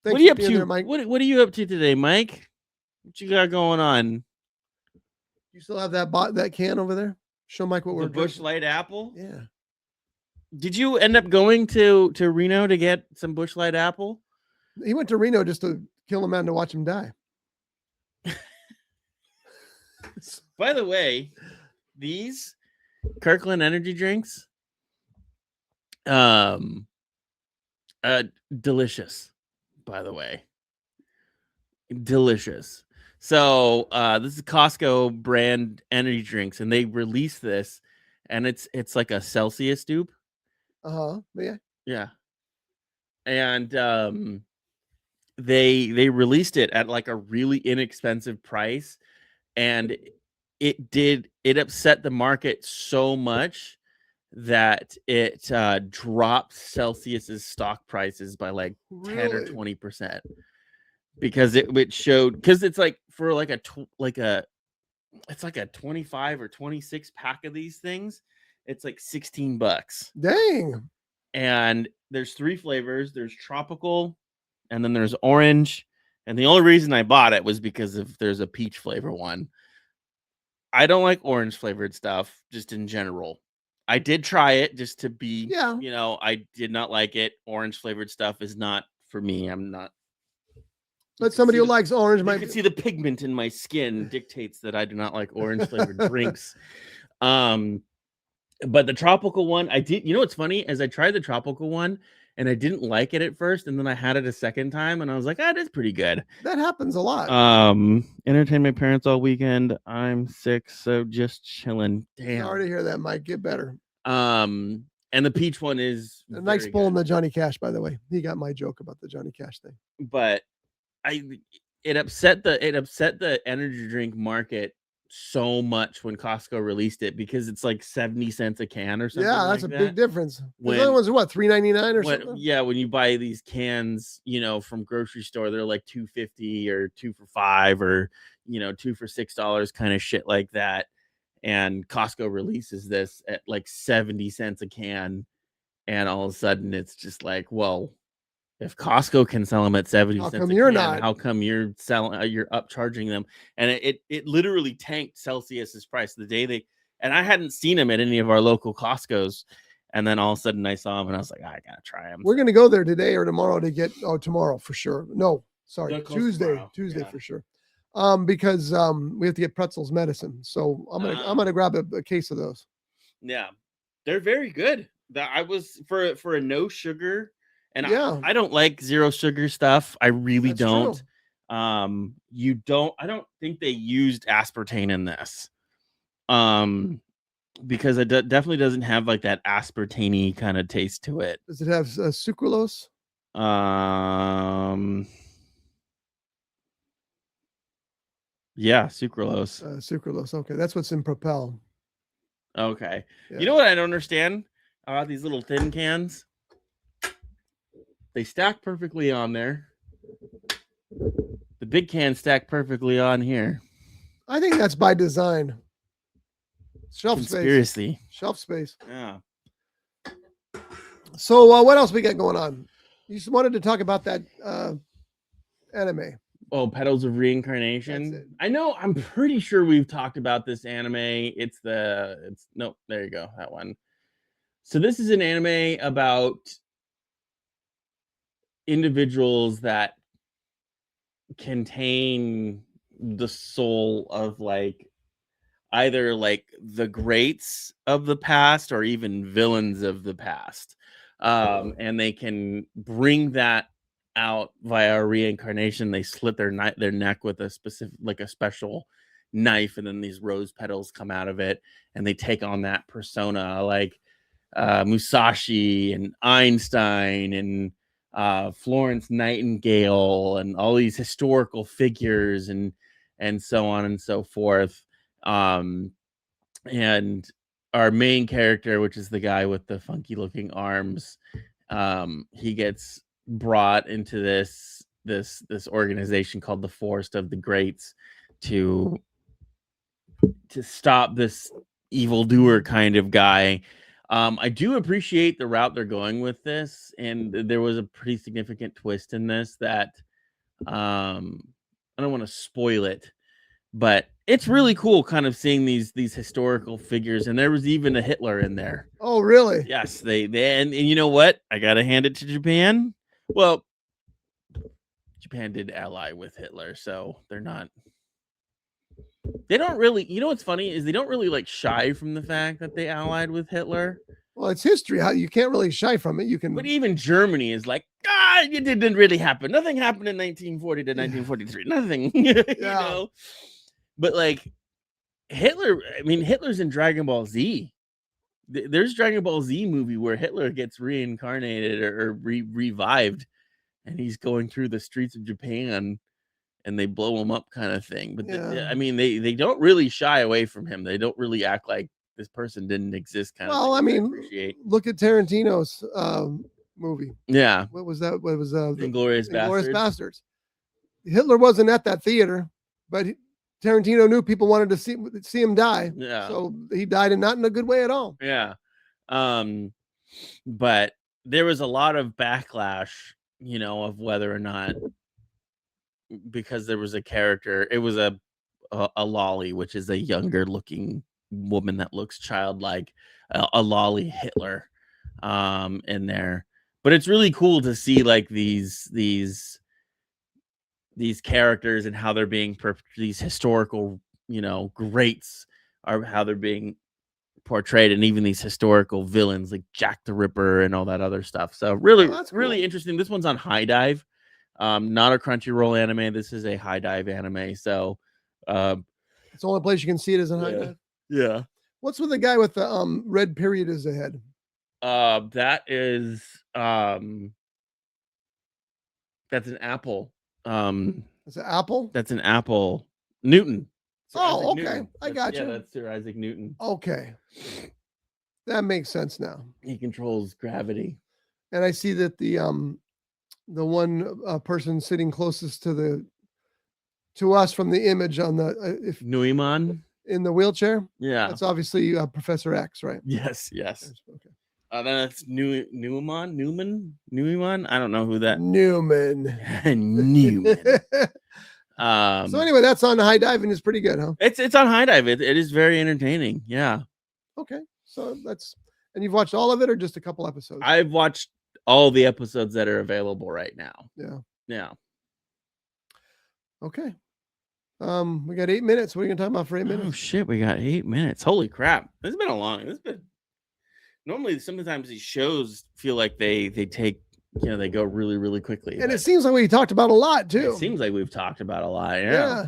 S2: are you up to, there, Mike? What are you up to today, Mike? What you got going on?
S1: You still have that can over there? Show Mike what
S2: The
S1: we're
S2: Busch
S1: drinking.
S2: Light Apple.
S1: Yeah.
S2: Did you end up going to Reno to get some Busch Light Apple?
S1: He went to Reno just to kill a man to watch him die.
S2: By the way, these Kirkland energy drinks, delicious. By the way, delicious. So this is Costco brand energy drinks, and they released this, and it's like a Celsius dupe.
S1: Yeah.
S2: Yeah. And they released it at like a really inexpensive price, and it upset the market so much that it dropped Celsius's stock prices by like 10 or 20%, because it showed, because it's like for like it's like a 25 or 26 pack of these things, it's like $16.
S1: Dang.
S2: And there's 3 flavors. There's tropical, and then there's orange. And the only reason I bought it was because there's a peach flavor one. I don't like orange flavored stuff just in general. I did try it just to be, I did not like it. Orange flavored stuff is not for me. I'm not.
S1: But somebody who likes orange might.
S2: You can see the pigment in my skin dictates that I do not like orange flavored drinks. But the tropical one, I did. You know what's funny? As I tried the tropical one, and I didn't like it at first, and then I had it a second time, and I was like, "That is pretty good."
S1: That happens a lot.
S2: Entertain my parents all weekend. I'm sick, so just chilling. Damn.
S1: Sorry to hear that, Mike. Get better.
S2: And the peach one is
S1: a nice pull in the Johnny Cash, by the way. He got my joke about the Johnny Cash thing.
S2: But it upset the energy drink market so much when Costco released it, because it's like 70 cents a can or something.
S1: Yeah, that's
S2: like
S1: a big difference.
S2: When,
S1: the other ones are what, $3.99 or something?
S2: Yeah, when you buy these cans, from grocery store, they're like $2.50 or 2 for $5 or 2 for $6, kind of shit like that. And Costco releases this at like 70 cents a can, and all of a sudden it's just like, well, if Costco can sell them at 70 cents, how come you're upcharging them? And it literally tanked Celsius's price the day and I hadn't seen them at any of our local Costco's. And then all of a sudden I saw them, and I was like, I gotta try them.
S1: We're gonna go there today or tomorrow to get. Tomorrow for sure. No, sorry, Tuesday.
S2: Tomorrow.
S1: Tuesday for sure. Because we have to get Pretzel's medicine, so I'm gonna grab a case of those.
S2: Yeah, they're very good. I was for a no sugar. And I don't like zero sugar stuff. I really don't. True. I don't think they used aspartame in this. Because it definitely doesn't have like that aspartame-y kind of taste to it.
S1: Does it have sucralose?
S2: Yeah, sucralose.
S1: Sucralose. Okay, that's what's in Propel.
S2: Okay. Yeah. You know what I don't understand about these little thin cans? They stack perfectly on there. The big can stack perfectly on here.
S1: I think that's by design. Shelf space. Shelf space.
S2: Yeah.
S1: So what else we got going on? You just wanted to talk about that anime.
S2: Oh, Petals of Reincarnation. I know. I'm pretty sure we've talked about this anime. No, there you go. That one. So this is an anime about individuals that contain the soul of like either like the greats of the past or even villains of the past, and they can bring that out via reincarnation. They slit their neck with a special knife, and then these rose petals come out of it, and they take on that persona, like Musashi and Einstein and Florence Nightingale and all these historical figures and so on and so forth. And our main character, which is the guy with the funky looking arms, he gets brought into this organization called the Forest of the Greats to stop this evildoer kind of guy. I do appreciate the route they're going with this, and there was a pretty significant twist in this that I don't want to spoil it, But it's really cool kind of seeing these historical figures, and there was even a Hitler in there.
S1: Oh, really?
S2: Yes, they and you know what? I gotta hand it to Japan. Well, Japan did ally with Hitler, so they don't really, you know what's funny is they don't really like shy from the fact that they allied with Hitler.
S1: Well, it's history. You can't really shy from it. You can.
S2: But even Germany is like, it didn't really happen. Nothing happened in 1940 to 1943. Nothing. You know? But like Hitler, I mean, Hitler's in Dragon Ball Z. There's Dragon Ball Z movie where Hitler gets reincarnated or revived, and he's going through the streets of Japan, and they blow him up, kind of thing. But I mean, they don't really shy away from him. They don't really act like this person didn't exist. Kind of.
S1: Well, I mean, look at Tarantino's movie.
S2: Yeah.
S1: What was that? What was
S2: Inglourious
S1: Bastards? Hitler wasn't at that theater, but Tarantino knew people wanted to see him die.
S2: Yeah.
S1: So he died, and not in a good way at all.
S2: Yeah. But there was a lot of backlash, you know, of whether or not, because there was a character, it was a lolly, which is a younger looking woman that looks childlike, a lolly Hitler in there. But it's really cool to see like these characters and how they're being these historical, you know, greats are how they're being portrayed, and even these historical villains like Jack the Ripper and all that other stuff. So really, really interesting. This one's on High Dive, not a Crunchyroll anime. This is a High Dive anime. So
S1: it's the only place you can see it is on High Dive.
S2: Yeah.
S1: What's with the guy with the red period as a head?
S2: That is that's an apple.
S1: It's an apple.
S2: That's an apple. Newton.
S1: Oh, okay. Newton. I got you.
S2: Yeah, that's Sir Isaac Newton.
S1: Okay. That makes sense now.
S2: He controls gravity.
S1: And I see that the one person sitting closest to us from the image on the
S2: Nuiman
S1: in the wheelchair.
S2: Yeah.
S1: That's obviously Professor X, right?
S2: Yes. Okay. Then that's Newman. I don't know who that.
S1: Newman. So anyway, that's on High Dive and it's pretty good, huh?
S2: It's on High Dive. It is very entertaining. Yeah.
S1: Okay. So and you've watched all of it or just a couple episodes?
S2: I've watched all the episodes that are available right now.
S1: Yeah. Okay. We got 8 minutes. What are you gonna talk about for 8 minutes?
S2: Oh shit, we got 8 minutes. Holy crap. This has been normally sometimes these shows feel like they take, you know, they go really, really quickly.
S1: And it seems like we talked about a lot too.
S2: It seems like we've talked about a lot. Yeah.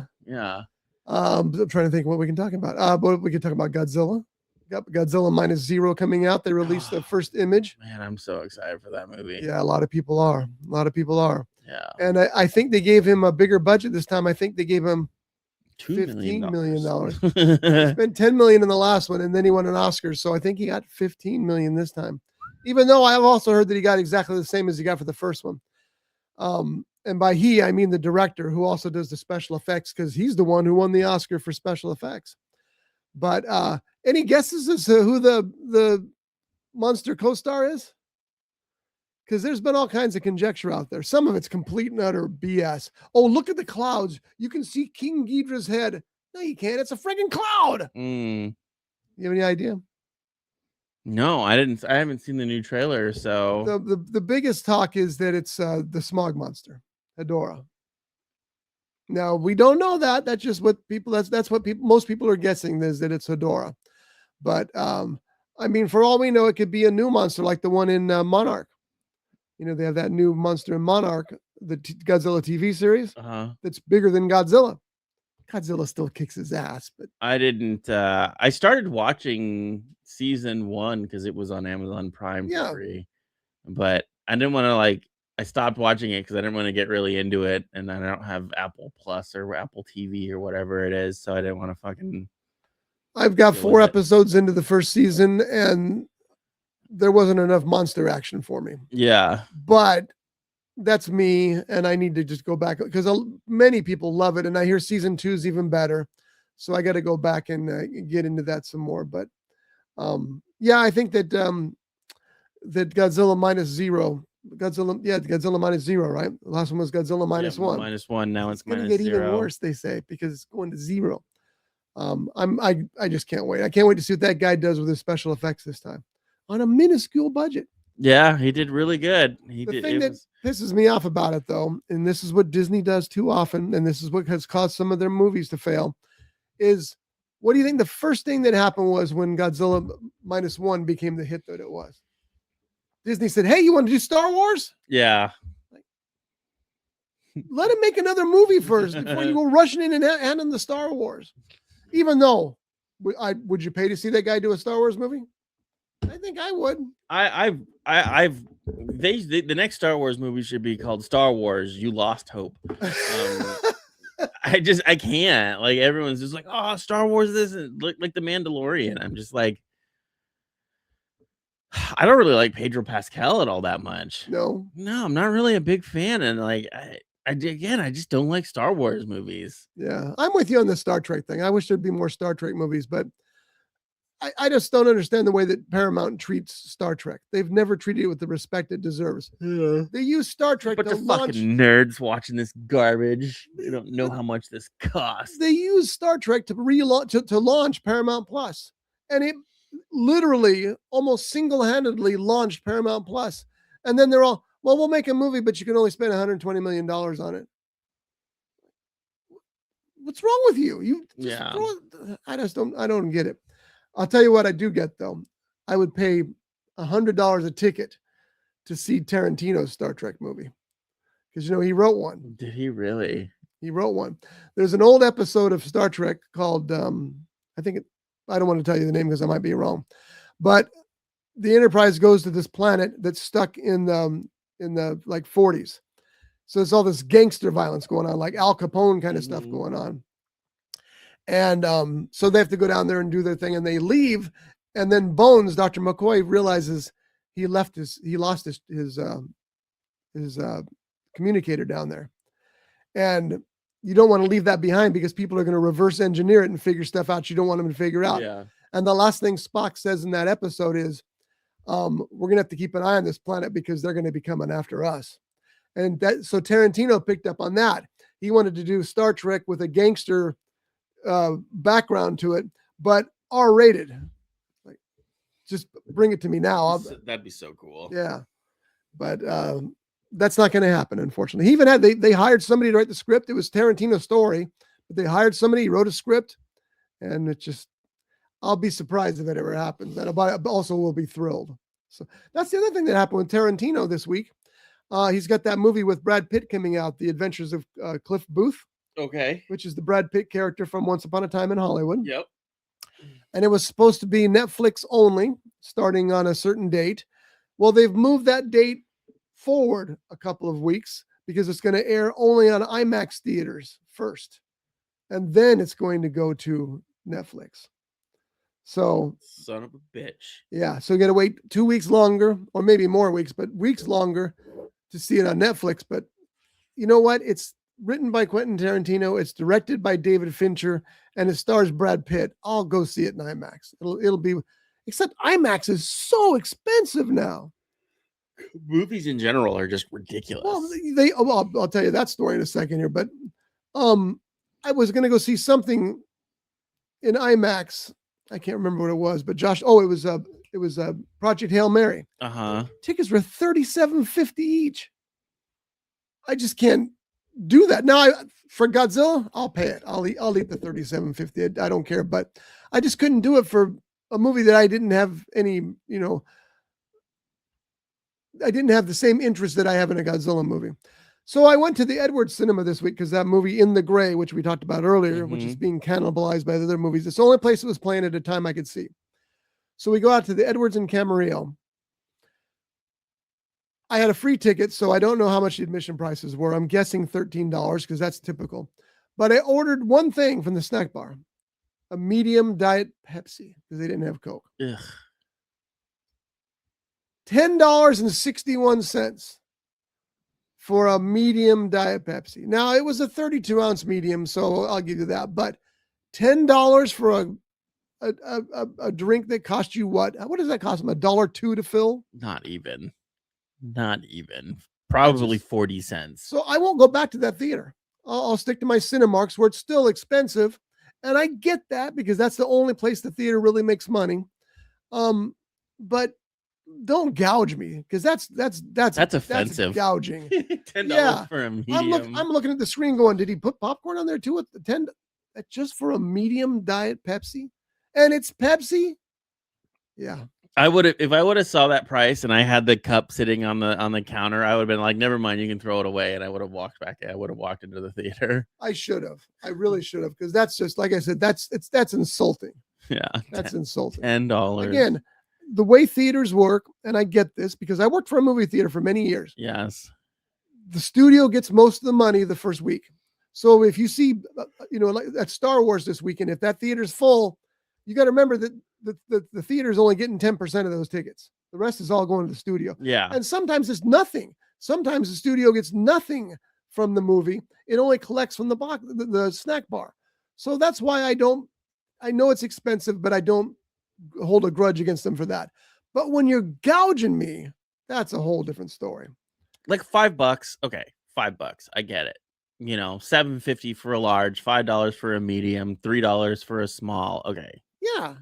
S1: I'm trying to think what we can talk about. But we can talk about Godzilla. Got Godzilla -0 coming out. They released the first image.
S2: Man, I'm so excited for that movie.
S1: Yeah, a lot of people are.
S2: Yeah.
S1: And I think they gave him a bigger budget this time. I think they gave him
S2: $15
S1: million. He spent $10 million in the last one, and then he won an Oscar. So I think he got $15 million this time. Even though I've also heard that he got exactly the same as he got for the first one. And by he, I mean the director, who also does the special effects, because he's the one who won the Oscar for special effects. But any guesses as to who the monster co-star is? Because there's been all kinds of conjecture out there. Some of it's complete and utter BS. Oh, look at the clouds. You can see King Ghidorah's head. No, you can't. It's a friggin' cloud. You have any idea?
S2: No, I haven't seen the new trailer. So
S1: the biggest talk is that it's the smog monster, Hedorah. Now we don't know that. That's just what people. That's what most people are guessing is that it's Hedorah. But I mean, for all we know, it could be a new monster like the one in Monarch. You know, they have that new monster in Monarch, the Godzilla TV series. That's bigger than Godzilla. Godzilla still kicks his ass, but
S2: I didn't. I started watching season 1 because it was on Amazon Prime for free, but I didn't want to I stopped watching it because I didn't want to get really into it, and I don't have Apple Plus or Apple TV or whatever it is, so I didn't want to fucking.
S1: I've got 4 episodes into the first season, and there wasn't enough monster action for me.
S2: Yeah,
S1: but that's me, and I need to just go back because many people love it, and I hear season 2 is even better. So I got to go back and get into that some more. But I think that that Godzilla -0 Godzilla. Yeah, Godzilla minus 0, right? The last one was Godzilla minus 1.
S2: -1. Now it's
S1: going to
S2: minus
S1: get
S2: 0.
S1: even worse, they say, because it's going to 0. I just can't wait. I can't wait to see what that guy does with his special effects this time on a minuscule budget.
S2: Yeah, he did really good.
S1: The thing that pisses me off about it, though, and this is what Disney does too often, and this is what has caused some of their movies to fail, is what do you think the first thing that happened was when Godzilla minus 1 became the hit that it was? Disney said, "Hey, you want to do Star Wars?"
S2: Yeah.
S1: Let him make another movie first before you go rushing in and handing the Star Wars. Even though, would you pay to see that guy do a Star Wars movie? I think I would.
S2: The next Star Wars movie should be called Star Wars: You Lost Hope. I can't. Like, everyone's just like, oh, Star Wars isn't like the Mandalorian. I'm just like, I don't really like Pedro Pascal at all that much.
S1: No,
S2: I'm not really a big fan, and like, I just don't like Star Wars movies.
S1: Yeah, I'm with you on the Star Trek thing. I wish there'd be more Star Trek movies, but I just don't understand the way that Paramount treats Star Trek. They've never treated it with the respect it deserves.
S2: Yeah.
S1: They use Star Trek
S2: to
S1: launch.
S2: Fucking nerds watching this garbage. They don't know how much this costs.
S1: They use Star Trek to relaunch to launch Paramount Plus, and it literally almost single-handedly launched Paramount Plus. And then they're all, well, we'll make a movie, but you can only spend $120 million on it. What's wrong with you? I don't get it. I'll tell you what I do get, though. I would pay $100 a ticket to see Tarantino's Star Trek movie. Because, he wrote one.
S2: Did he really?
S1: He wrote one. There's an old episode of Star Trek called, I don't want to tell you the name because I might be wrong. But the Enterprise goes to this planet that's stuck in the like 40s. So it's all this gangster violence going on, like Al Capone kind of stuff going on. And so they have to go down there and do their thing, and they leave. And then Bones, Dr. McCoy, realizes he lost his communicator down there. And you don't want to leave that behind because people are going to reverse engineer it and figure stuff out you don't want them to figure out.
S2: Yeah.
S1: And the last thing Spock says in that episode is, we're going to have to keep an eye on this planet because they're going to be coming after us. And so Tarantino picked up on that. He wanted to do Star Trek with a gangster background to it, but R-rated. Like, just bring it to me now.
S2: That'd be so cool.
S1: Yeah. But that's not going to happen, unfortunately. He even had, they hired somebody to write the script. It was Tarantino's story, but they hired somebody, he wrote a script, and it just, I'll be surprised if it ever happens. And I also will be thrilled. So that's the other thing that happened with Tarantino this week. He's got that movie with Brad Pitt coming out, The Adventures of Cliff Booth.
S2: Okay.
S1: Which is the Brad Pitt character from Once Upon a Time in Hollywood.
S2: Yep.
S1: And it was supposed to be Netflix only, starting on a certain date. Well, they've moved that date forward a couple of weeks because it's going to air only on IMAX theaters first. And then it's going to go to Netflix. So,
S2: son of a bitch.
S1: Yeah. So you got to wait 2 weeks longer, or maybe more weeks, but weeks longer to see it on Netflix. But you know what? It's written by Quentin Tarantino. It's directed by David Fincher, and it stars Brad Pitt. I'll go see it in IMAX. It'll be, except IMAX is so expensive now.
S2: Movies in general are just ridiculous.
S1: Well, I'll tell you that story in a second here, but I was going to go see something in IMAX. I can't remember what it was, but Josh, it was Project Hail Mary. Tickets were $37.50 each. I just can't do that. Now, for Godzilla, I'll pay it. I'll eat the $37.50. I don't care, but I just couldn't do it for a movie that I didn't have any, I didn't have the same interest that I have in a Godzilla movie. So I went to the Edwards Cinema this week because that movie In the Gray, which we talked about earlier, which is being cannibalized by the other movies. It's the only place it was playing at a time I could see. So we go out to the Edwards in Camarillo. I had a free ticket, so I don't know how much the admission prices were. I'm guessing $13 because that's typical. But I ordered one thing from the snack bar, a medium diet Pepsi, because they didn't have Coke.
S2: Ugh.
S1: $10.61 for a medium diet Pepsi. Now, it was a 32-ounce medium, so I'll give you that. But $10 for a drink that cost you what? What does that cost them? $1.02 to fill?
S2: Not even. Not even. Probably 40 cents.
S1: So I won't go back to that theater. I'll stick to my Cinemarks where it's still expensive. And I get that because that's the only place the theater really makes money. But don't gouge me because that's
S2: offensive.
S1: That's gouging.
S2: $10 for a medium.
S1: I'm looking at the screen going, did he put popcorn on there too at the 10 just for a medium diet Pepsi? And it's Pepsi? Yeah.
S2: If I would have saw that price and I had the cup sitting on the counter, I would have been like, never mind, you can throw it away. And I would have walked back. I would have walked into the theater.
S1: I should have. I really should have. Because that's just, like I said, that's insulting.
S2: Yeah.
S1: That's insulting.
S2: $10.
S1: Again, the way theaters work, and I get this because I worked for a movie theater for many years.
S2: Yes.
S1: The studio gets most of the money the first week. So if you see, like at Star Wars this weekend, if that theater's full, you got to remember that the theater's only getting 10% of those tickets. The rest is all going to the studio.
S2: Yeah.
S1: And sometimes it's nothing. Sometimes the studio gets nothing from the movie. It only collects from the snack bar. So that's why I know it's expensive, but I don't hold a grudge against them for that. But when you're gouging me, that's a whole different story.
S2: Like $5. Okay. $5. I get it. $7.50 for a large, $5 for a medium, $3 for a small. Okay.
S1: Yeah.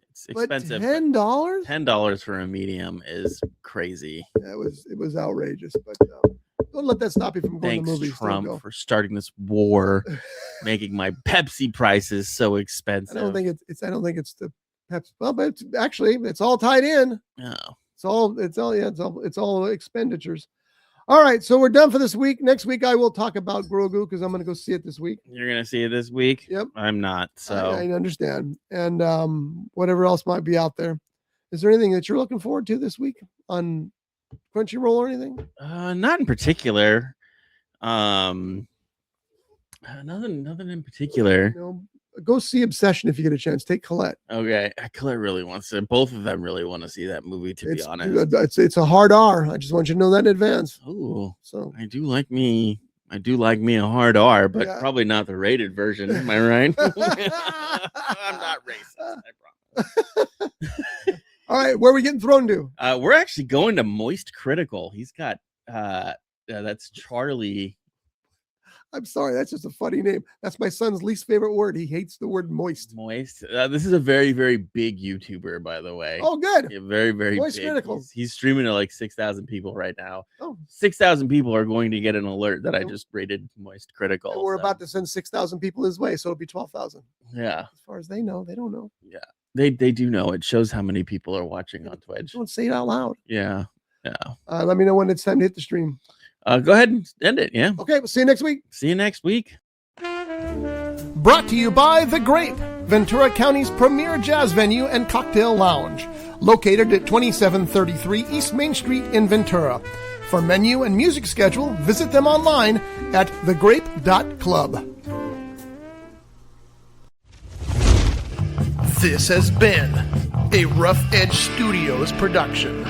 S2: It's expensive.
S1: $10?
S2: $10 for a medium is crazy.
S1: It was outrageous, but don't let that stop you from going to movies.
S2: Trump, for starting this war, making my Pepsi prices so expensive.
S1: I don't think it's the Pepsi. Well, but it's all tied in.
S2: No.
S1: It's all expenditures. All right, so we're done for this week. Next week, I will talk about Grogu because I'm going to go see it this week.
S2: You're going to see it this week?
S1: Yep.
S2: I'm not, so.
S1: I understand. And whatever else might be out there. Is there anything that you're looking forward to this week on Crunchyroll or anything?
S2: Not in particular. Nothing in particular.
S1: Go see Obsession if you get a chance. Take Colette.
S2: Okay, Colette really wants to. Both of them really want to see that movie. To be honest,
S1: it's a hard R. I just want you to know that in advance.
S2: Oh, so I do like me a hard R, but probably not the rated version. Am I right? I'm not racist. I promise.
S1: All right, where are we getting thrown to?
S2: We're actually going to Moist Critical. He's got that's Charlie.
S1: I'm sorry, that's just a funny name. That's my son's least favorite word. He hates the word moist.
S2: Moist. This is a very, very big YouTuber, by the way.
S1: Oh, good.
S2: Yeah, very, very
S1: Moist
S2: big.
S1: Critical.
S2: He's streaming to like 6,000 people right now.
S1: Oh.
S2: 6,000 people are going to get an alert that I just rated Moist Critical.
S1: And we're about to send 6,000 people his way, so it'll be 12,000.
S2: Yeah.
S1: As far as they know, they don't know.
S2: Yeah. They do know. It shows how many people are watching on Twitch.
S1: Don't say it out loud.
S2: Yeah. Yeah.
S1: Let me know when it's time to hit the stream.
S2: Go ahead and end it. Yeah.
S1: Okay. We'll see you next week.
S2: See you next week.
S3: Brought to you by The Grape, Ventura County's premier jazz venue and cocktail lounge, located at 2733 East Main Street in Ventura. For menu and music schedule, visit them online at thegrape.club. This has been a Rough Edge Studios production.